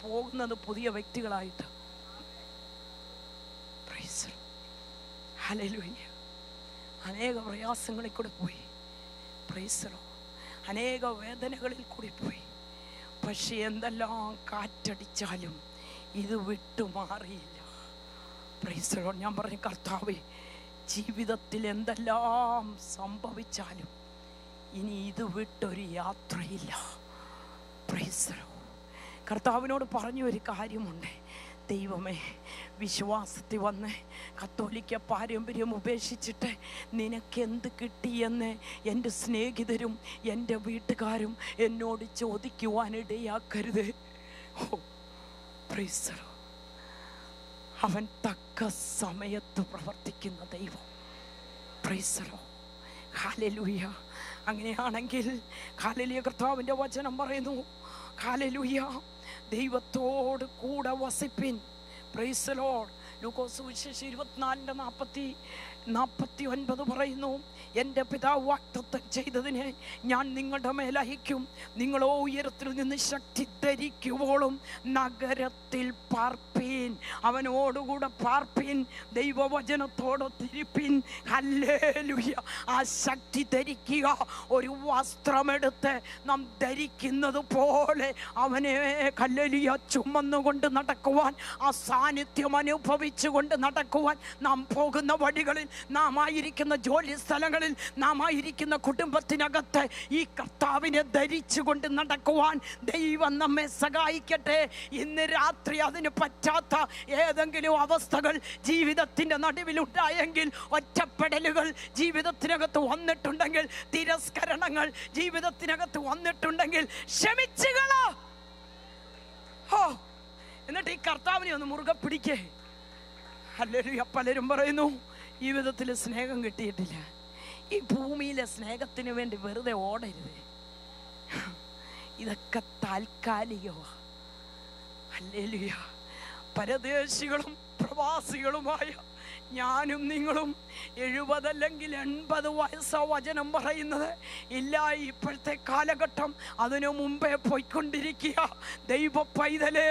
പോകുന്നത് പുതിയ വ്യക്തികളായിട്ട്. ഹല്ലേലൂയ. അനേക പ്രയാസങ്ങളിൽ കൂടെ പോയി. Price the Lord. അനേക വേദനകളിൽ കൂടി പോയി. പക്ഷെ എന്തെല്ലാം കാറ്റടിച്ചാലും ഇത് വിട്ടുമാറിയില്ല. Price the Lord. ഞാൻ പറഞ്ഞു, കർത്താവേ, ജീവിതത്തിൽ എന്തെല്ലാം സംഭവിച്ചാലും ഇനി ഇത് വിട്ടൊരു യാത്രയില്ല. Praise the lord. കർത്താവിനോട് പറഞ്ഞ ഒരു കാര്യമുണ്ട്. ദൈവമേ, വിശ്വാസത്തിൽ വന്ന് കത്തോലിക്ക പാരമ്പര്യം ഉപേക്ഷിച്ചിട്ട് നിനക്കെന്ത് കിട്ടിയെന്ന് എൻ്റെ സ്നേഹിതരും എൻ്റെ വീട്ടുകാരും എന്നോട് ചോദിക്കുവാനിടയാക്കരുത്. Price the Lord. അവൻ തക്ക സമയത്ത് പ്രവർത്തിക്കുന്ന ദൈവം. Praise the lord. ഹല്ലേലൂയ. അങ്ങനെയാണെങ്കിൽ ഹല്ലേലൂയ, കർത്താവിൻ്റെ വചനം പറയുന്നു, ഹല്ലേലൂയ, ദൈവത്തോട് കൂടെ വസിപ്പിൻ. Praise the lord. ലൂക്കോസ് സുവിശേഷം 24:49 പറയുന്നു, എൻ്റെ പിതാവ് വാഗ്ദത്തം ചെയ്തതിനെ ഞാൻ നിങ്ങളുടെ മേലയക്കും. നിങ്ങളോ ഉയരത്തിൽ നിന്ന് ശക്തി ധരിക്കുവോളും നഗരത്തിൽ പാർപ്പീൻ. അവനോടുകൂടെ പാർപ്പീൻ. ദൈവവചനത്തോടെ തിരിപ്പിൻ. ഹല്ലേലൂയ. ആ ശക്തി ധരിക്കുക. ഒരു വസ്ത്രമെടുത്ത് നാം ധരിക്കുന്നത് പോലെ അവനെ ഹല്ലേലൂയ ചുമന്നുകൊണ്ട് നടക്കുവാൻ, ആ സാന്നിധ്യം അനുഭവിച്ചുകൊണ്ട് നടക്കുവാൻ, നാം പോകുന്ന വഴികളിൽ, നാം ആയിരിക്കുന്ന ജോലി സ്ഥലങ്ങളിൽ, നാം ആയിരിക്കുന്ന കുടുംബത്തിനകത്ത് ഈ കർത്താവിനെ ധരിച്ചുകൊണ്ട് നടക്കുവാൻ ദൈവം നമ്മെ സഹായിക്കട്ടെ. ഇന്ന് രാത്രി അതിന് പറ്റാത്ത ഏതെങ്കിലും അവസ്ഥകൾ ജീവിതത്തിൻ്റെ നടുവിലുണ്ടായെങ്കിൽ, ഒറ്റപ്പെടലുകൾ ജീവിതത്തിനകത്ത് വന്നിട്ടുണ്ടെങ്കിൽ, തിരസ്കരണങ്ങൾ ജീവിതത്തിനകത്ത് വന്നിട്ടുണ്ടെങ്കിൽ ക്ഷമിച്ചുകളോ. എന്നിട്ട് ഈ കർത്താവിനെ ഒന്ന് മുറുകെ പിടിക്കേ. ഹല്ലേലൂയ. പലരും പറയുന്നു, ജീവിതത്തിൽ സ്നേഹം കിട്ടിയിട്ടില്ല. ഈ ഭൂമിയിലെ സ്നേഹത്തിന് വേണ്ടി വെറുതെ ഓടരുത്. ഇതൊക്കെ താൽക്കാലികമാണ്. ഹല്ലേലൂയ. പരദേശികളും പ്രവാസികളുമായ ഞാനും നിങ്ങളും 70 അല്ലെങ്കിൽ 80 വയസ്സാ വചനം പറയുന്നത്. ഇല്ല, ഇപ്പോഴത്തെ കാലഘട്ടം അതിനു മുമ്പേ പോയിക്കൊണ്ടിരിക്കുക. ദൈവ പൈതലേ,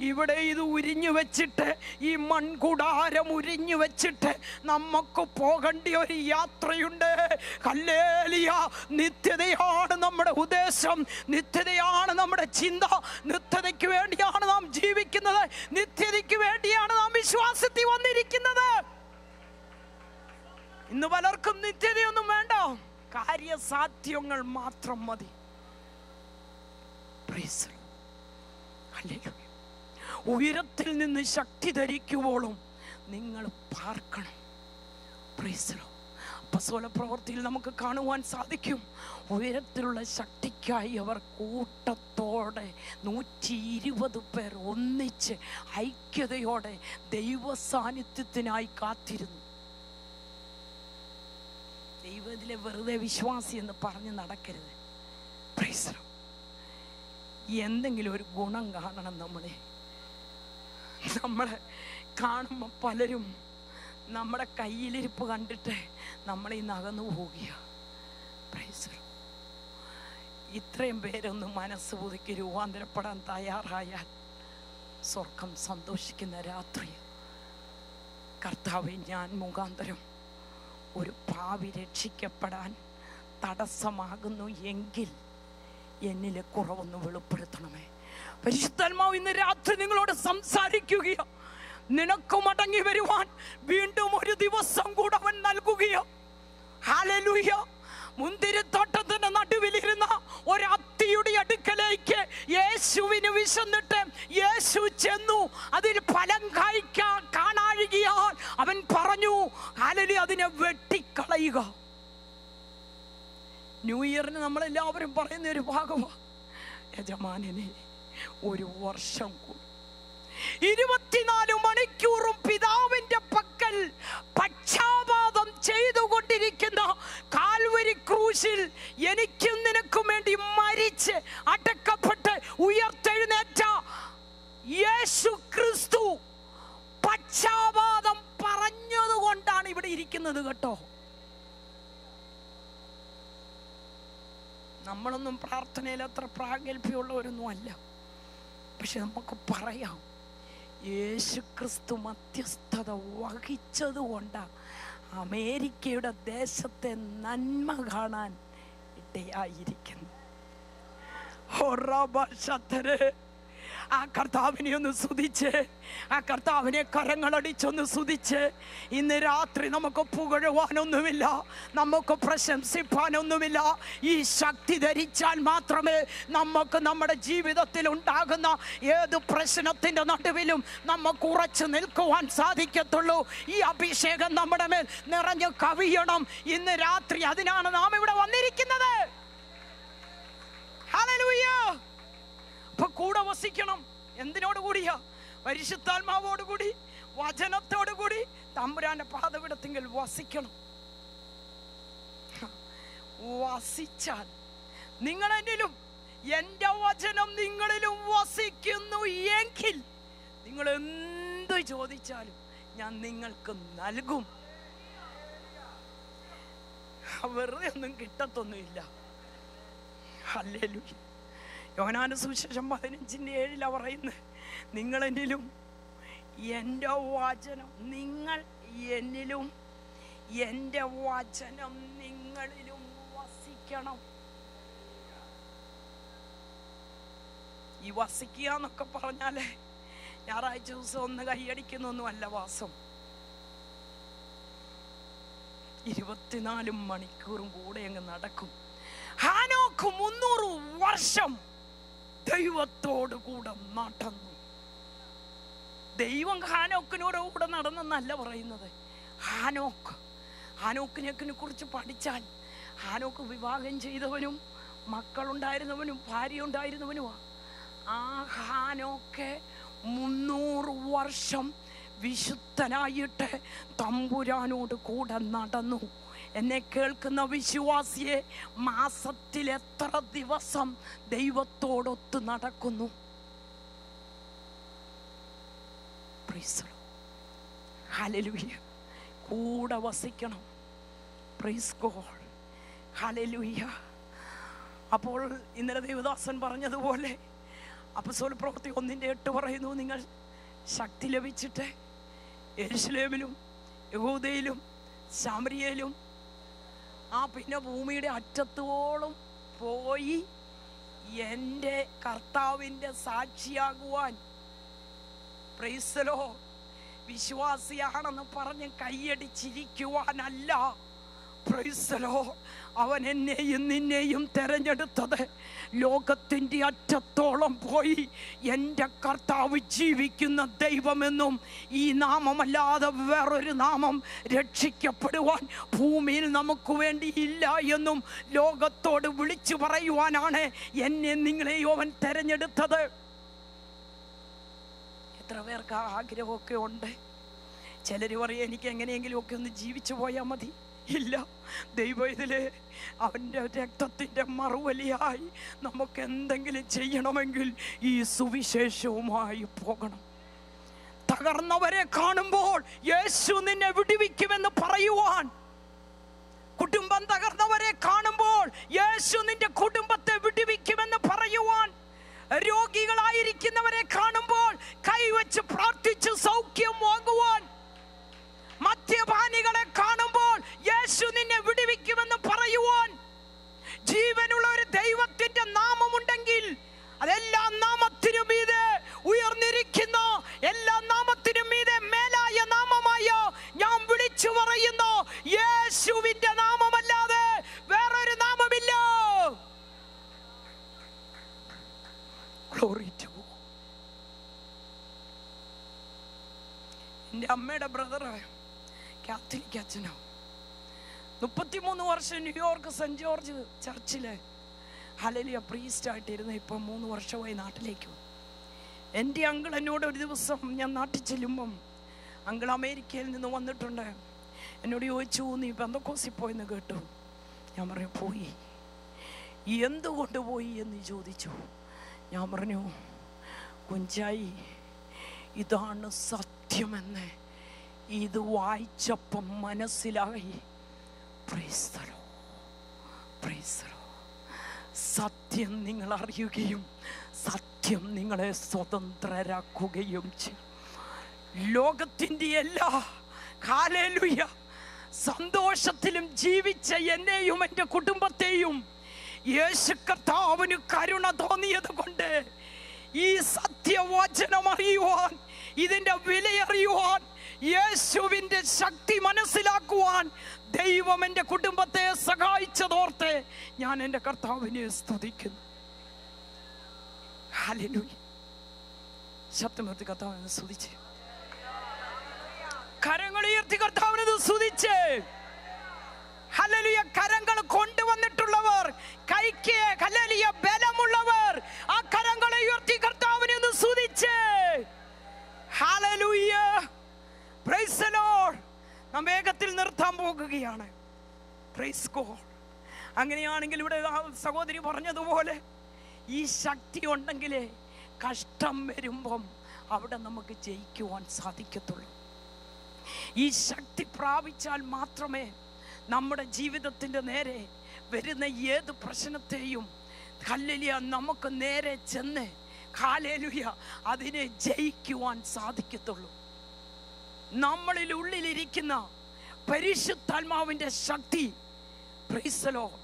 ഇവിടെ ഇത് ഉരിഞ്ഞു വെച്ചിട്ട്, ഈ മൺകൂടാരം ഉരിഞ്ഞു വെച്ചിട്ട് നമുക്ക് പോകേണ്ട ഒരു യാത്രയുണ്ട്. ഹല്ലേലൂയ. നിത്യതയാണ് നമ്മുടെ ഉദ്ദേശം, നിത്യതയാണ് നമ്മുടെ ചിന്ത. നിത്യതയ്ക്ക് വേണ്ടിയാണ് നാം ജീവിക്കുന്നത്, നിത്യതയ്ക്ക് വേണ്ടിയാണ് നാം വിശ്വാസത്തിൽ വന്നിരിക്കുന്നത്. ഇന്ന് പലർക്കും നിത്യതയൊന്നും വേണ്ട, കാര്യസാധ്യങ്ങൾ മാത്രം മതി. ഉയരത്തിൽ നിന്ന് ശക്തി ധരിക്കുവോളും നിങ്ങൾ പാർക്കണം. അപ്പോസ്തല പ്രവൃത്തിയിൽ നമുക്ക് കാണുവാൻ സാധിക്കും, ഉയരത്തിലുള്ള ശക്തിക്ക് എനിക്കായി അവർ കൂട്ടത്തോടെ 120 പേർ ഒന്നിച്ച് ഐക്യതയോടെ ദൈവ സാന്നിധ്യത്തിനായി കാത്തിരുന്നു. ദൈവത്തിലെ വെറുതെ വിശ്വാസി എന്ന് പറഞ്ഞ് നടക്കരുത്. Price the Lord. എന്തെങ്കിലും ഒരു ഗുണം കാണണം. നമ്മളെ കാണുമ്പോൾ പലരും നമ്മുടെ കയ്യിലിരിപ്പ് കണ്ടിട്ട് നമ്മളീ നകന്നു പോവുകയാണ്. Price the Lord. ഇത്രയും പേരൊന്ന് മനസ്സ് പുതുക്കി രൂപാന്തരപ്പെടാൻ തയ്യാറായാൽ സ്വർഗം സന്തോഷിക്കുന്ന രാത്രി. കർത്താവേ, ഞാൻ മുഖാന്തരം ഒരു പാപി രക്ഷിക്കപ്പെടാൻ തടസ്സമാകുന്നു എങ്കിൽ എന്നിലെ കുറവൊന്ന് വെളിപ്പെടുത്തണമേ. പരിശുദ്ധാത്മാവ് ഇന്ന് രാത്രി നിങ്ങളോട് സംസാരിക്കുകയോ, നിനക്ക് മടങ്ങി വരുവാൻ വീണ്ടും ഒരു ദിവസം കൂടെ അവൻ നൽകുകയോ. ഹല്ലേലൂയ. മുന്തിരിത്തോട്ടത്തിന്റെ നടുവിലിരുന്ന ഒരു അത്തിയുടെ അടുക്കലേക്ക് യേശുവിന് വിശന്നിട്ട് യേശു ചെന്നു. അതിൽ ഫലം കാണാഴികയാൽ അവൻ പറഞ്ഞു, ഹല്ലേലൂയ, അതിനെ വെട്ടിക്കളയുക. ന്യൂ ഇയറിന് നമ്മളെല്ലാവരും പറയുന്ന ഒരു ഭാഗമാണ്, യജമാനനെ ഒരു വർഷം കൂടി 24 മണിക്കൂറും പിതാവിന്റെ പക്കൽ പക്ഷാപാതം ചെയ്തുകൊണ്ടിരിക്കുന്ന കാൽവരി ക്രൂശിൽ എനിക്കും നിനക്കും വേണ്ടി മരിച്ച് അടക്കപ്പെട്ട് ഉയർത്തെഴുന്നേറ്റ യേശു ക്രിസ്തു പക്ഷാപാതം പറഞ്ഞതുകൊണ്ടാണ് ഇവിടെ ഇരിക്കുന്നത് കേട്ടോ. നമ്മളൊന്നും പ്രാർത്ഥനയിൽ അത്ര പ്രാഗൽഭ്യമുള്ളവരൊന്നും അല്ല. പക്ഷെ നമുക്ക് പറയാം, യേശു ക്രിസ്തു മധ്യസ്ഥത വഹിച്ചത് കൊണ്ടാണ് അമേരിക്കയുടെ ദേശത്തെ നന്മ കാണാൻ ഇടയായിരിക്കുന്നു. ആ കർത്താവിനെ ഒന്ന് സ്തുതിച്ച്, ആ കർത്താവിനെ കരങ്ങളടിച്ചൊന്ന് സ്തുതിച്ച്. ഇന്ന് രാത്രി നമുക്ക് പുകഴുവാനൊന്നുമില്ല, നമുക്ക് പ്രശംസിപ്പാനൊന്നുമില്ല. ഈ ശക്തി ധരിച്ചാൽ മാത്രമേ നമുക്ക് നമ്മുടെ ജീവിതത്തിൽ ഉണ്ടാകുന്ന ഏത് പ്രശ്നത്തിൻ്റെ നടുവിലും നമുക്ക് ഉറച്ചു നിൽക്കുവാൻ സാധിക്കത്തുള്ളൂ. ഈ അഭിഷേകം നമ്മുടെ മേൽ നിറഞ്ഞു കവിയണം ഇന്ന് രാത്രി. അതിനാണ് നാം ഇവിടെ വന്നിരിക്കുന്നത്. ഹല്ലേലൂയ. അപ്പൊ കൂടെ വസിക്കണം. എന്തിനോട് കൂടിയാ? പരിശുദ്ധാത്മാവോട് കൂടി, വചനത്തോടു കൂടി തമ്പുരാന്റെ പാദപീഠത്തിങ്കൽ വസിക്കണം. വസിച്ചാൽ നിങ്ങൾ എന്നിലും എൻ്റെ വചനം നിങ്ങളിലും വസിക്കുന്നു എങ്കിൽ നിങ്ങൾ എന്ത് ചോദിച്ചാലും ഞാൻ നിങ്ങൾക്ക് നൽകും. വെറുതെ ഒന്നും കിട്ടത്തൊന്നുമില്ല. ഹല്ലേലൂയ. യോഹന്നാന്റെ സുവിശേഷം 15:7 പറയുന്നത്, നിങ്ങൾ എന്നിലും എൻ്റെ വചനം നിങ്ങൾ എന്നിലും എൻ്റെ വചനം നിങ്ങളിലും വസിക്കണം. ഈ വസിക്കുക എന്നൊക്കെ പറഞ്ഞാലേ ഞായറാഴ്ച ദിവസം ഒന്ന് കൈയടിക്കുന്നൊന്നുമല്ല വാസം. 24 മണിക്കൂറും കൂടെ അങ്ങ് നടക്കും. ഹാനോക്ക് 300 വർഷം ദൈവത്തോട് കൂടെ നടന്നു. ദൈവം ഹാനോക്കിനോട് കൂടെ നടന്നെന്നല്ല പറയുന്നത്. ഹാനോക്കിനെ കുറിച്ച് പഠിച്ചാൽ ഹാനോക്ക് വിവാഹം ചെയ്തവനും മക്കളുണ്ടായിരുന്നവനും ഭാര്യ ഉണ്ടായിരുന്നവനുമാ. ആ ഹാനോക്ക് 300 വർഷം വിശുദ്ധനായിട്ട് തമ്പുരാനോട് കൂടെ നടന്നു. എന്നെ കേൾക്കുന്ന വിശ്വാസിയെ, മാസത്തിൽ എത്ര ദിവസം ദൈവത്തോടൊത്ത് നടക്കുന്നു? ഹല്ലേലൂയ. കൂടെ വസിക്കണം. Praise God. ഹല്ലേലൂയ. അപ്പോൾ ഇന്നലെ ദേവദാസൻ പറഞ്ഞതുപോലെ അപ്പോസ്തല പ്രവൃത്തി 1:8 പറയുന്നു, നിങ്ങൾ ശക്തി ലഭിച്ചിട്ട് യെരൂശലേമിലും യഹൂദയിലും ശമരിയയിലും പിന്നെ ഭൂമിയുടെ അറ്റത്തോളം പോയി എൻ്റെ കർത്താവിൻ്റെ സാക്ഷിയാകുവാൻ. Praise the lord. വിശ്വാസിയാണെന്ന് പറഞ്ഞ് കൈയടിച്ചിരിക്കുവാനല്ല, പ്രൈസ് ദി ലോർഡ്. അവൻ എന്നെയും നിന്നെയും തെരഞ്ഞെടുത്തത് ലോകത്തിൻ്റെ അറ്റത്തോളം പോയി എൻ്റെ കർത്താവ് ജീവിക്കുന്ന ദൈവമെന്നും ഈ നാമമല്ലാതെ വേറൊരു നാമം രക്ഷിക്കപ്പെടുവാൻ ഭൂമിയിൽ നമുക്ക് വേണ്ടി ഇല്ല എന്നും ലോകത്തോട് വിളിച്ചു പറയുവാനാണ് എന്നെ നിങ്ങളെയും അവൻ തെരഞ്ഞെടുത്തത്. എത്ര പേർക്ക് ആ ആഗ്രഹമൊക്കെ ഉണ്ട്? ചിലർ പറയും എനിക്ക് എങ്ങനെയെങ്കിലുമൊക്കെ ഒന്ന് ജീവിച്ചു പോയാൽ മതി. ഇല്ല, ദൈവം ഇതില് അവൻ്റെ രക്തത്തിൻ്റെ മറുവലിയായി നമുക്ക് എന്തെങ്കിലും ചെയ്യണമെങ്കിൽ ഈ സുവിശേഷവുമായി പോകണം. തകർന്നവരെ കാണുമ്പോൾ യേശു നിന്നെ വിടുവിക്കുമെന്ന് പറയുവാൻ, കുടുംബം തകർന്നവരെ കാണുമ്പോൾ യേശു നിന്റെ കുടുംബത്തെ വിടുവിക്കുമെന്ന് പറയുവാൻ, രോഗികളായിരിക്കുന്നവരെ കാണുമ്പോൾ കൈവച്ച് പ്രാർത്ഥിച്ച് സൗഖ്യം വാങ്ങുവാൻ, മദ്യപാനികളെ കാണുമ്പോൾ യേശു നിന്നെ വിടുവിക്കുമെന്ന് പറയുവാൻ, ജീവനുള്ള ഒരു ദൈവത്തിന്റെ നാമമുണ്ടെങ്കിൽ അതെല്ലാ നാമത്തിനും മീതെ ഉയർന്നിരിക്കുന്ന എല്ലാ നാമത്തിനും മീതെ മേലായ നാമമായ ഞാൻ വിളിച്ചു പറയുന്നു, യേശുവിന്റെ നാമമല്ലാതെ വേറൊരു നാമമില്ല. Glory to God. എൻ്റെ അമ്മയുടെ ബ്രദർ കാത്തലിക് അച്ഛനോ, 33 വർഷം ന്യൂയോർക്ക് സെന്റ് ജോർജ് ചർച്ചില് ഹല്ലേലൂയ പ്രീസ്റ്റായിട്ടിരുന്നു. ഇപ്പം 3 വർഷമായി നാട്ടിലേക്ക്. എൻ്റെ അങ്കിൾ എന്നോട് ഒരു ദിവസം ഞാൻ നാട്ടിൽ ചെല്ലുമ്പം, അങ്കിൾ അമേരിക്കയിൽ നിന്ന് വന്നിട്ടുണ്ട്, എന്നോട് ചോദിച്ചു നീ പെന്തക്കോസിൽ പോയെന്ന് കേട്ടു. ഞാൻ പറഞ്ഞു പോയി. എന്തുകൊണ്ട് പോയി എന്ന് ചോദിച്ചു. ഞാൻ പറഞ്ഞു കുഞ്ചായി, ഇതാണ് സത്യമെന്ന് ഇത് വായിച്ചപ്പം മനസ്സിലായി. Price the Lord, price the Lord. സത്യം നിങ്ങൾ അറിയുകയും സത്യം നിങ്ങളെ സ്വതന്ത്രരാക്കുകയും ചെയ്യും. ലോകത്തിൻ്റെ എല്ലാ ഹല്ലേലൂയ സന്തോഷത്തിലും ജീവിച്ച എന്നെയും എൻ്റെ കുടുംബത്തെയും യേശു കർത്താവിന് കരുണ തോന്നിയത് കൊണ്ട് ഈ സത്യവചനം അറിയുവാൻ, ഇതിൻ്റെ വിലയറിയുവാൻ, യേശുവിൻ്റെ ശക്തി മനസ്സിലാക്കുവാൻ ദൈവം എൻ്റെ കുടുംബത്തെ സഹായിച്ചതോർത്ത് ഞാൻ എൻ്റെ കർത്താവിനെ സ്തുതിക്കുന്നു. ഹല്ലേലൂയ. ശബ്ദമുയർത്തി കർത്താവിനെ സ്തുതിച്ച്, കരങ്ങൾ ഉയർത്തി കർത്താവിനെ സ്തുതിച്ച്. ഹല്ലേലൂയ. കരങ്ങൾ കൊണ്ടുവന്നിട്ടുള്ളവർ, കൈക്ക് ഹല്ലേലൂയ ബലമുള്ളവർ ആ കരങ്ങളെ ഉയർത്തി കർത്താവിനെ ഒന്ന് സ്തുതിച്ച്. ഹല്ലേലൂയ. Praise the Lord. നാം വേഗത്തിൽ നിർത്താൻ പോകുകയാണ്. Praise God. അങ്ങനെയാണെങ്കിൽ ഇവിടെ സഹോദരി പറഞ്ഞതുപോലെ ഈ ശക്തി ഉണ്ടെങ്കിലേ കഷ്ടം വരുമ്പം അവിടെ നമുക്ക് ജയിക്കുവാൻ സാധിക്കത്തുള്ളൂ. ഈ ശക്തി പ്രാപിച്ചാൽ മാത്രമേ നമ്മുടെ ജീവിതത്തിൻ്റെ നേരെ വരുന്ന ഏത് പ്രശ്നത്തെയും ഹല്ലേലൂയ നമുക്ക് നേരെ ചെന്ന് ഹല്ലേലൂയ അതിനെ ജയിക്കുവാൻ സാധിക്കത്തുള്ളൂ. നമ്മളിൽ ഉള്ളിലിരിക്കുന്ന പരിശുദ്ധാത്മാവിൻ്റെ ശക്തി, പ്രൈസ് ദി ലോർഡ്,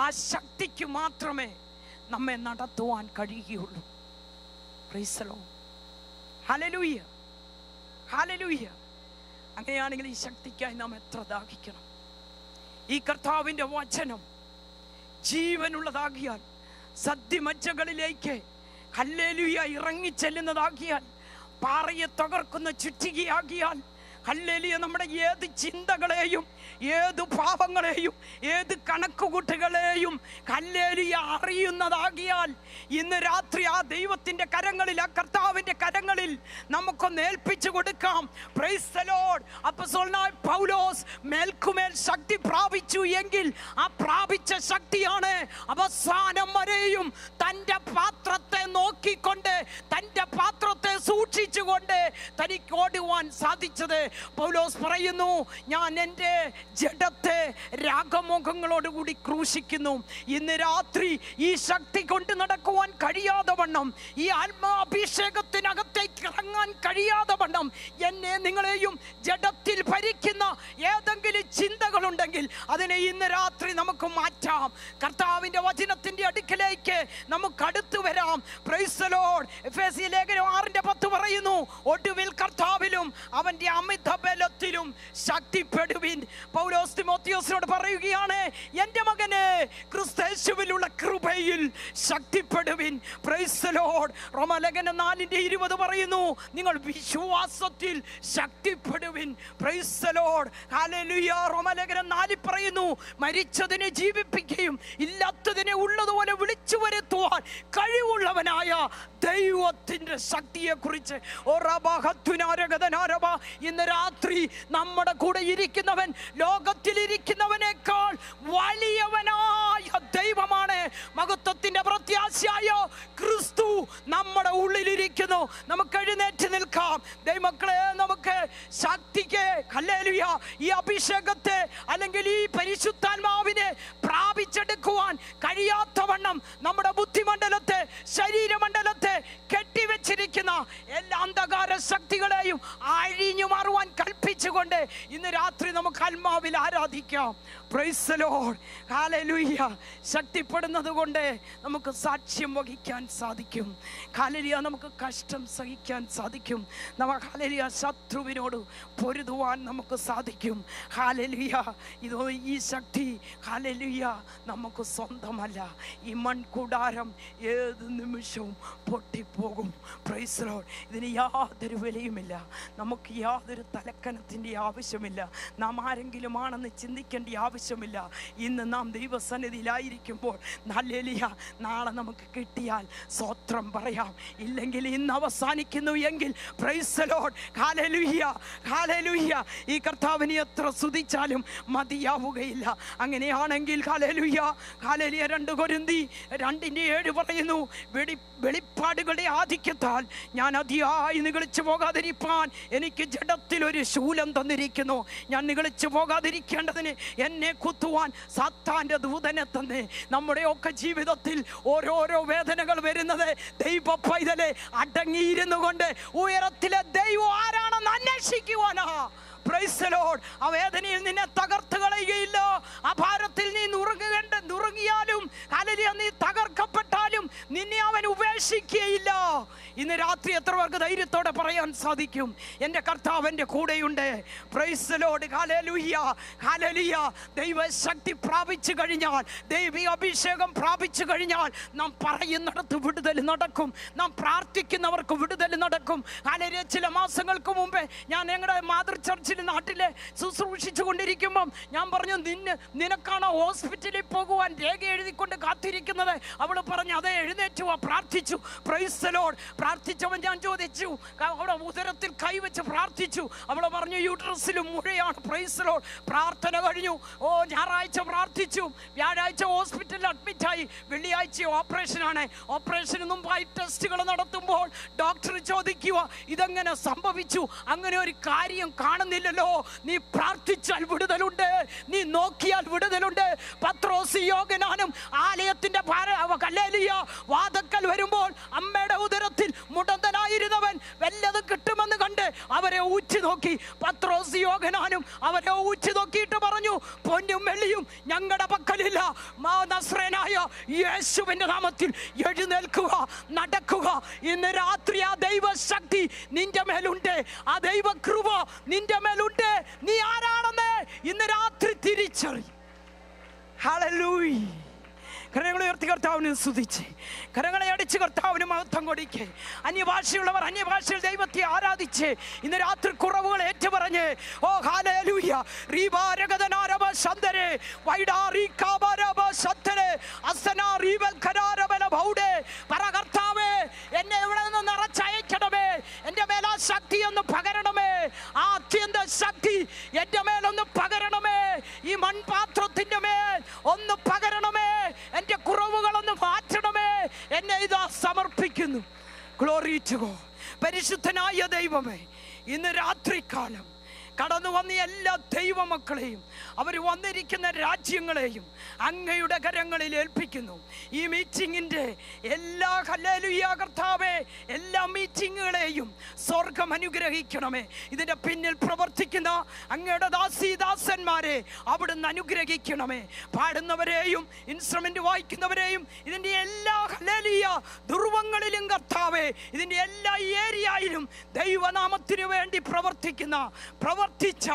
ആ ശക്തിക്ക് മാത്രമേ നമ്മെ നടത്തുവാൻ കഴിയുകയുള്ളൂ. Price the lord. Hallelujah, hallelujah. അങ്ങനെയാണെങ്കിൽ ഈ ശക്തിക്കായി നാം എത്ര ദാഹിക്കണം. ഈ കർത്താവിൻ്റെ വചനം ജീവനുള്ളതാകിയാൽ, സദ്യമജ്ജകളിലേക്ക് ഹല്ലേലൂയ ഇറങ്ങിച്ചെല്ലുന്നതാകിയാൽ, പാറയെ തകർക്കുന്ന ചുറ്റികയാകിയാൽ, ഹല്ലേലൂയ നമ്മുടെ ഏത് ചിന്തകളെയും ഏത് പാപങ്ങളെയും ഏത് കണക്കുകൂട്ടുകളെയും ഹല്ലേലൂയ അറിയുന്നതാകിയാൽ, ഇന്ന് രാത്രി ആ ദൈവത്തിൻ്റെ കരങ്ങളിൽ, ആ കർത്താവിൻ്റെ കരങ്ങളിൽ നമുക്കൊന്ന് ഏൽപ്പിച്ചു കൊടുക്കാം. Praise the lord. അപ്പോസ്തലനായ പൗലോസ് മേൽക്കുമേൽ ശക്തി പ്രാപിച്ചു എങ്കിൽ ആ പ്രാപിച്ച ശക്തിയാണ് അവസാനം വരെയും തൻ്റെ പാത്രത്തെ നോക്കിക്കൊണ്ട്, തൻ്റെ പാത്രത്തെ സൂക്ഷിച്ചുകൊണ്ട് തനിക്ക് ഓടുവാൻ സാധിച്ചത്. പൗലോസ് പറയുന്നു, ഞാൻ എൻ്റെ ജഡത്തെ രാഗമുഖങ്ങളോടുകൂടി ക്രൂശിക്കുന്നു. ഇന്ന് രാത്രി ഈ ശക്തി കൊണ്ട് നടക്കുവാൻ കഴിയാതെ വണ്ണം, ഈ ആത്മാഭിഷേകത്തിനകത്തേക്ക് ഇറങ്ങാൻ കഴിയാതെ വണ്ണം എന്നെ നിങ്ങളെയും ജഡത്തിൽ ഭരിക്കുന്ന ഏതെങ്കിലും ചിന്തകളുണ്ടെങ്കിൽ അതിനെ ഇന്ന് രാത്രി നമുക്ക് മാറ്റാം. കർത്താവിൻ്റെ വചനത്തിൻ്റെ അടുക്കലേക്ക് നമുക്ക് അടുത്തു വരാം. Price the Lord. എഫേസ്യ ലേഖനം 6:10 പറയുന്നു, ഒടുവിൽ കർത്താവിലും അവന്റെ അമിത ബലത്തിലും ശക്തിപ്പെടുവിൻ. പൗലോസ് തിമോത്തിയോസിനോട് പറയുകയാണ്, എൻ്റെ മകനെ ക്രിസ്തുയേശുവിലുള്ള കൃപയിൽ ശക്തിപ്പെടുവിൻ. Praise the Lord. റോമാലേഖനം 4:20 പറയുന്നു, നിങ്ങൾ വിശ്വാസത്തിൽ ശക്തിപ്പെടുവിൻ. Praise the lord. ഹല്ലേലൂയ. റോമാലേഖനം 4 പറയുന്നു, മരിച്ചതിനെ ജീവിപ്പിക്കുകയും ഇല്ലാത്തതിനെ ഉള്ളതുപോലെ വിളിച്ചു വരുത്തുവാൻ കഴിവുള്ളവനായ ദൈവത്തിന്റെ ശക്തിയെ കുറിച്ച്. ഇന്ന് രാത്രി നമ്മുടെ കൂടെ ഇരിക്കുന്നവൻ ലോകത്തിലിരിക്കുന്നവനേക്കാൾ വലിയവനായ ദൈവമാണ്. മഹത്വത്തിന്റെ പ്രത്യാശയായ ക്രിസ്തു നമ്മുടെ ഉള്ളിലിരിക്കുന്നു. നമുക്ക് എഴുന്നേറ്റ് നിൽക്കാം ദൈവമക്കളെ. നമുക്ക് ശക്തിക്ക് ഹല്ലേലൂയ ഈ അഭിഷേകത്തെ അല്ലെങ്കിൽ ഈ പരിശുദ്ധാത്മാവിനെ പ്രാപിച്ചെടുക്കുവാൻ കഴിയാത്തവണ്ണം നമ്മുടെ ബുദ്ധിമണ്ഡലത്തെ ശരീരമണ്ഡലത്തെ കെട്ടിവെച്ചിരിക്കുന്ന എല്ലാ അന്ധകാര ശക്തികളെയും അഴിഞ്ഞു മാറുവാൻ കൽപ്പിച്ചുകൊണ്ട് ഇന്ന് രാത്രി നമുക്ക് ആത്മാവിൽ ആരാധിക്കാം. Price the lord. ഹല്ലേലൂയ. ശക്തിപ്പെടുന്നത് കൊണ്ട് നമുക്ക് സാക്ഷ്യം വഹിക്കാൻ സാധിക്കും. ഹല്ലേലൂയ. നമുക്ക് കഷ്ടം സഹിക്കാൻ സാധിക്കും. നമുക്ക് ഹല്ലേലൂയ ശത്രുവിനോട് പൊരുതുവാൻ നമുക്ക് സാധിക്കും. ഹല്ലേലൂയ. ഇതോ ഈ ശക്തി ഹല്ലേലൂയ നമുക്ക് സ്വന്തമല്ല. ഈ മൺകൂടാരം ഏത് നിമിഷവും പൊട്ടിപ്പോകും. Price the Lord. ഇതിന് യാതൊരു വിലയുമില്ല. നമുക്ക് യാതൊരു തലക്കനത്തിൻ്റെ ആവശ്യമില്ല. നാം ആരെങ്കിലും ആണെന്ന് ചിന്തിക്കേണ്ട ആവശ്യമില്ല. ഇന്ന് നാം ദൈവസന്നിധിയിലായിരിക്കുമ്പോൾ ഹല്ലേലൂയ നാളെ നമുക്ക് കിട്ടിയാൽ സ്വത്രം പറയാം. ഇല്ലെങ്കിൽ ഇന്ന് അവസാനിക്കുന്നു എങ്കിൽ price the lord. Hallelujah. Hallelujah. ഈ കർത്താവിനെ എത്ര സ്തുതിച്ചാലും മതിയാവുകയില്ല. അങ്ങനെയാണെങ്കിൽ ഹല്ലേലൂയ. ഹല്ലേലൂയ. 2 കൊരിന്ത്യർ 2:7 പറയുന്നു, വെളിപ്പാടുകളുടെ ആധിക്യത്താൽ ഞാൻ അതിയായി നിഗളിച്ചു പോകാതിരിപ്പാൻ എനിക്ക് ജഡത്തിൽ ഒരു ശൂലം തന്നിരിക്കുന്നു. ഞാൻ നിഗളിച്ചു പോകാതിരിക്കേണ്ടതിന് എന്നെ കുത്തുവാൻ സാത്താന്റെ ദൂതനെ തന്നെ. നമ്മുടെയൊക്കെ ജീവിതത്തിൽ ഓരോരോ വേദനകൾ വരുന്നത് ദൈവ പൈതലെ അടങ്ങിയിരുന്നു കൊണ്ട് ഉയരത്തിലെ ദൈവം ആരാണെന്ന് അന്വേഷിക്കുവാനാ. Price the lord. ആ വേദനയിൽ നിന്നെ തകർത്ത് കളയുകയില്ല. ആ ഭാരത്തിൽ നീ നുറുങ്ങിയാലും ഹല്ലേലൂയ നീ തകർക്കപ്പെട്ടാലും നിന്നെ അവൻ ഉപേക്ഷിക്കുകയില്ല. ഇന്ന് രാത്രി എത്ര പേർക്ക് ധൈര്യത്തോടെ പറയാൻ സാധിക്കും, എൻ്റെ കർത്താവ് എൻ്റെ കൂടെയുണ്ട്. Price the lord. Hallelujah. Hallelujah. ദൈവശക്തി പ്രാപിച്ചു കഴിഞ്ഞാൽ, ദൈവിക അഭിഷേകം പ്രാപിച്ചു കഴിഞ്ഞാൽ നാം പറയുന്നിടത്ത് വിടുതൽ നടക്കും. നാം പ്രാർത്ഥിക്കുന്നവർക്ക് വിടുതൽ നടക്കും. ഹല്ലേലൂയ. ചില മാസങ്ങൾക്ക് മുമ്പേ ഞാൻ ഞങ്ങളുടെ മാതൃ ചർച്ചിൽ നാട്ടിലെ ശുശ്രൂഷിച്ചു കൊണ്ടിരിക്കുമ്പം ഞാൻ പറഞ്ഞു, നിനക്കാണ് ഹോസ്പിറ്റലിൽ പോകുവാൻ രേഖ എഴുതിക്കൊണ്ട് കാത്തിരിക്കുന്നത്. അവൾ പറഞ്ഞു, അതെ എഴുന്നേറ്റു പ്രാർത്ഥിച്ചു. Price the Lord. പ്രാർത്ഥിച്ചവൻ ഞാൻ ചോദിച്ചു, അവിടെ ഉദരത്തിൽ കൈവച്ച് പ്രാർത്ഥിച്ചു. അവൾ പറഞ്ഞു, യൂട്രസിലും മുഴയാണ്. Praise the lord. പ്രാർത്ഥന കഴിഞ്ഞു. ഞായറാഴ്ച പ്രാർത്ഥിച്ചു, വ്യാഴാഴ്ച ഹോസ്പിറ്റലിൽ അഡ്മിറ്റായി, വെള്ളിയാഴ്ച ഓപ്പറേഷനാണ്. ഓപ്പറേഷന് മുമ്പായി ടെസ്റ്റുകൾ നടത്തുമ്പോൾ ഡോക്ടർ ചോദിക്കുക, ഇതെങ്ങനെ സംഭവിച്ചു? അങ്ങനെ ഒരു കാര്യം കാണുന്നില്ലല്ലോ. നീ പ്രാർത്ഥിച്ചാൽ വിടുതലുണ്ട്, നീ നോക്കിയാൽ വിടുതലുണ്ട്. പത്രോസ് യോഹന്നാനും ആലയത്തിന്റെ വാതക്കൽ വരുമ്പോൾ അമ്മയുടെ ഉദരത്തിൽ മുടന്തനായിരുന്നവൻ വല്ലതും കിട്ടുമെന്ന് കണ്ട് അവരെ ഊറ്റി നോക്കി. പത്രോസ് യോഹന്നാനും അവരെ ഊറ്റി നോക്കിയിട്ട് പറഞ്ഞു, പൊന്നും വെള്ളിയും ഞങ്ങളുടെ പക്കലില്ല, നസ്രേനായ യേശുവിന്റെ നാമത്തിൽ എഴുന്നേൽക്കുക, നടക്കുക. ഇന്ന് രാത്രി ആ ദൈവശക്തി നിന്റെ മേലുണ്ട്, ആ ദൈവ കൃപ നിന്റെ മേലുണ്ട്. നീ ആരാണെന്ന് ഇന്ന് രാത്രി തിരിച്ചറി. ഹല്ലേലൂയ. കരങ്ങളെ ഉയർത്തി കർത്താവിനെ സ്തുതിച്ച്, കരങ്ങളെ അടിച്ച് കർത്താവിന് മഹത്വം കൊടുക്കേ. അന്യഭാഷയുള്ളവർ അന്യഭാഷയിൽ ദൈവത്തെ ആരാധിച്ച് ഇന്ന് രാത്രി കുറവുകൾ ഏറ്റുപറഞ്ഞ് ഓ ഹല്ലേലൂയ റീബാരഗദനാരബ ശന്തരെ വൈഡാറികാബരബ ശത്തരെ അസനാറിബൽ ഖരാരബല ബൗഡേ പറ കർത്താവേ, എന്നെ ഇവിടെ നിന്ന് നിറച്ചയക്കണമേ. എൻ്റെ മേൽ ആ ശക്തി ഒന്ന് പകരണമേ. ആ അത്യന്ത ശക്തി എൻ്റെ മേലൊന്ന് പകരണമേ. ഈ മൺപാത്രത്തിൻ്റെ മേൽ ഒന്ന് പകരണമേ. എൻ്റെ കുറവുകളൊന്ന് മാറ്റണമേ. എന്നെ ഇതാ സമർപ്പിക്കുന്നു. Glory to God. പരിശുദ്ധനായ ദൈവമേ, ഇന്ന് രാത്രികാലം കടന്നു വന്ന എല്ലാ ദൈവമക്കളെയും അവർ വന്നിരിക്കുന്ന രാജ്യങ്ങളെയും അങ്ങയുടെ കരങ്ങളിൽ ഏൽപ്പിക്കുന്നു. ഈ മീറ്റിങ്ങിൻ്റെ എല്ലാ ഹല്ലേലൂയ കർത്താവേ, എല്ലാ മീറ്റിങ്ങുകളെയും സ്വർഗം അനുഗ്രഹിക്കണമേ. ഇതിൻ്റെ പിന്നിൽ പ്രവർത്തിക്കുന്ന അങ്ങയുടെ ദാസന്മാരെ അവിടുന്ന് അനുഗ്രഹിക്കണമേ. പാടുന്നവരെയും ഇൻസ്ട്രുമെന്റ് വായിക്കുന്നവരെയും ഇതിൻ്റെ എല്ലാ ഹല്ലേലൂയ ധ്രുവങ്ങളിലും കർത്താവേ, ഇതിൻ്റെ എല്ലാ ഏരിയയിലും ദൈവനാമത്തിനു വേണ്ടി പ്രവർത്തിച്ച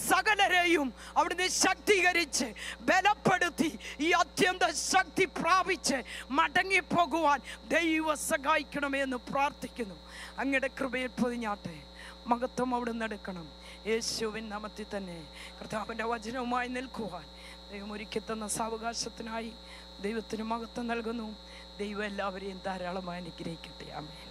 സകലരെയും അവിടുന്ന് ശക്തീകരിച്ച് ബലപ്പെടുത്തി ഈ അത്യന്ത ശക്തി പ്രാപിച്ച് മടങ്ങിപ്പോകുവാൻ ദൈവം സഹായിക്കണമേ എന്ന് പ്രാർത്ഥിക്കുന്നു. അങ്ങയുടെ കൃപയിൽ പൊതിഞ്ഞാട്ടെ, മഹത്വം അവിടുന്ന് എടുക്കണം. യേശുവിൻ നാമത്തിൽ തന്നെ കർത്താവിൻ്റെ വചനവുമായി നിൽക്കുവാൻ ദൈവം ഒരുക്കി തന്ന സാവകാശത്തിനായി ദൈവത്തിന് മഹത്വം നൽകുന്നു. ദൈവം എല്ലാവരെയും ധാരാളമായി അനുഗ്രഹിക്കട്ടെ. ആമേൻ.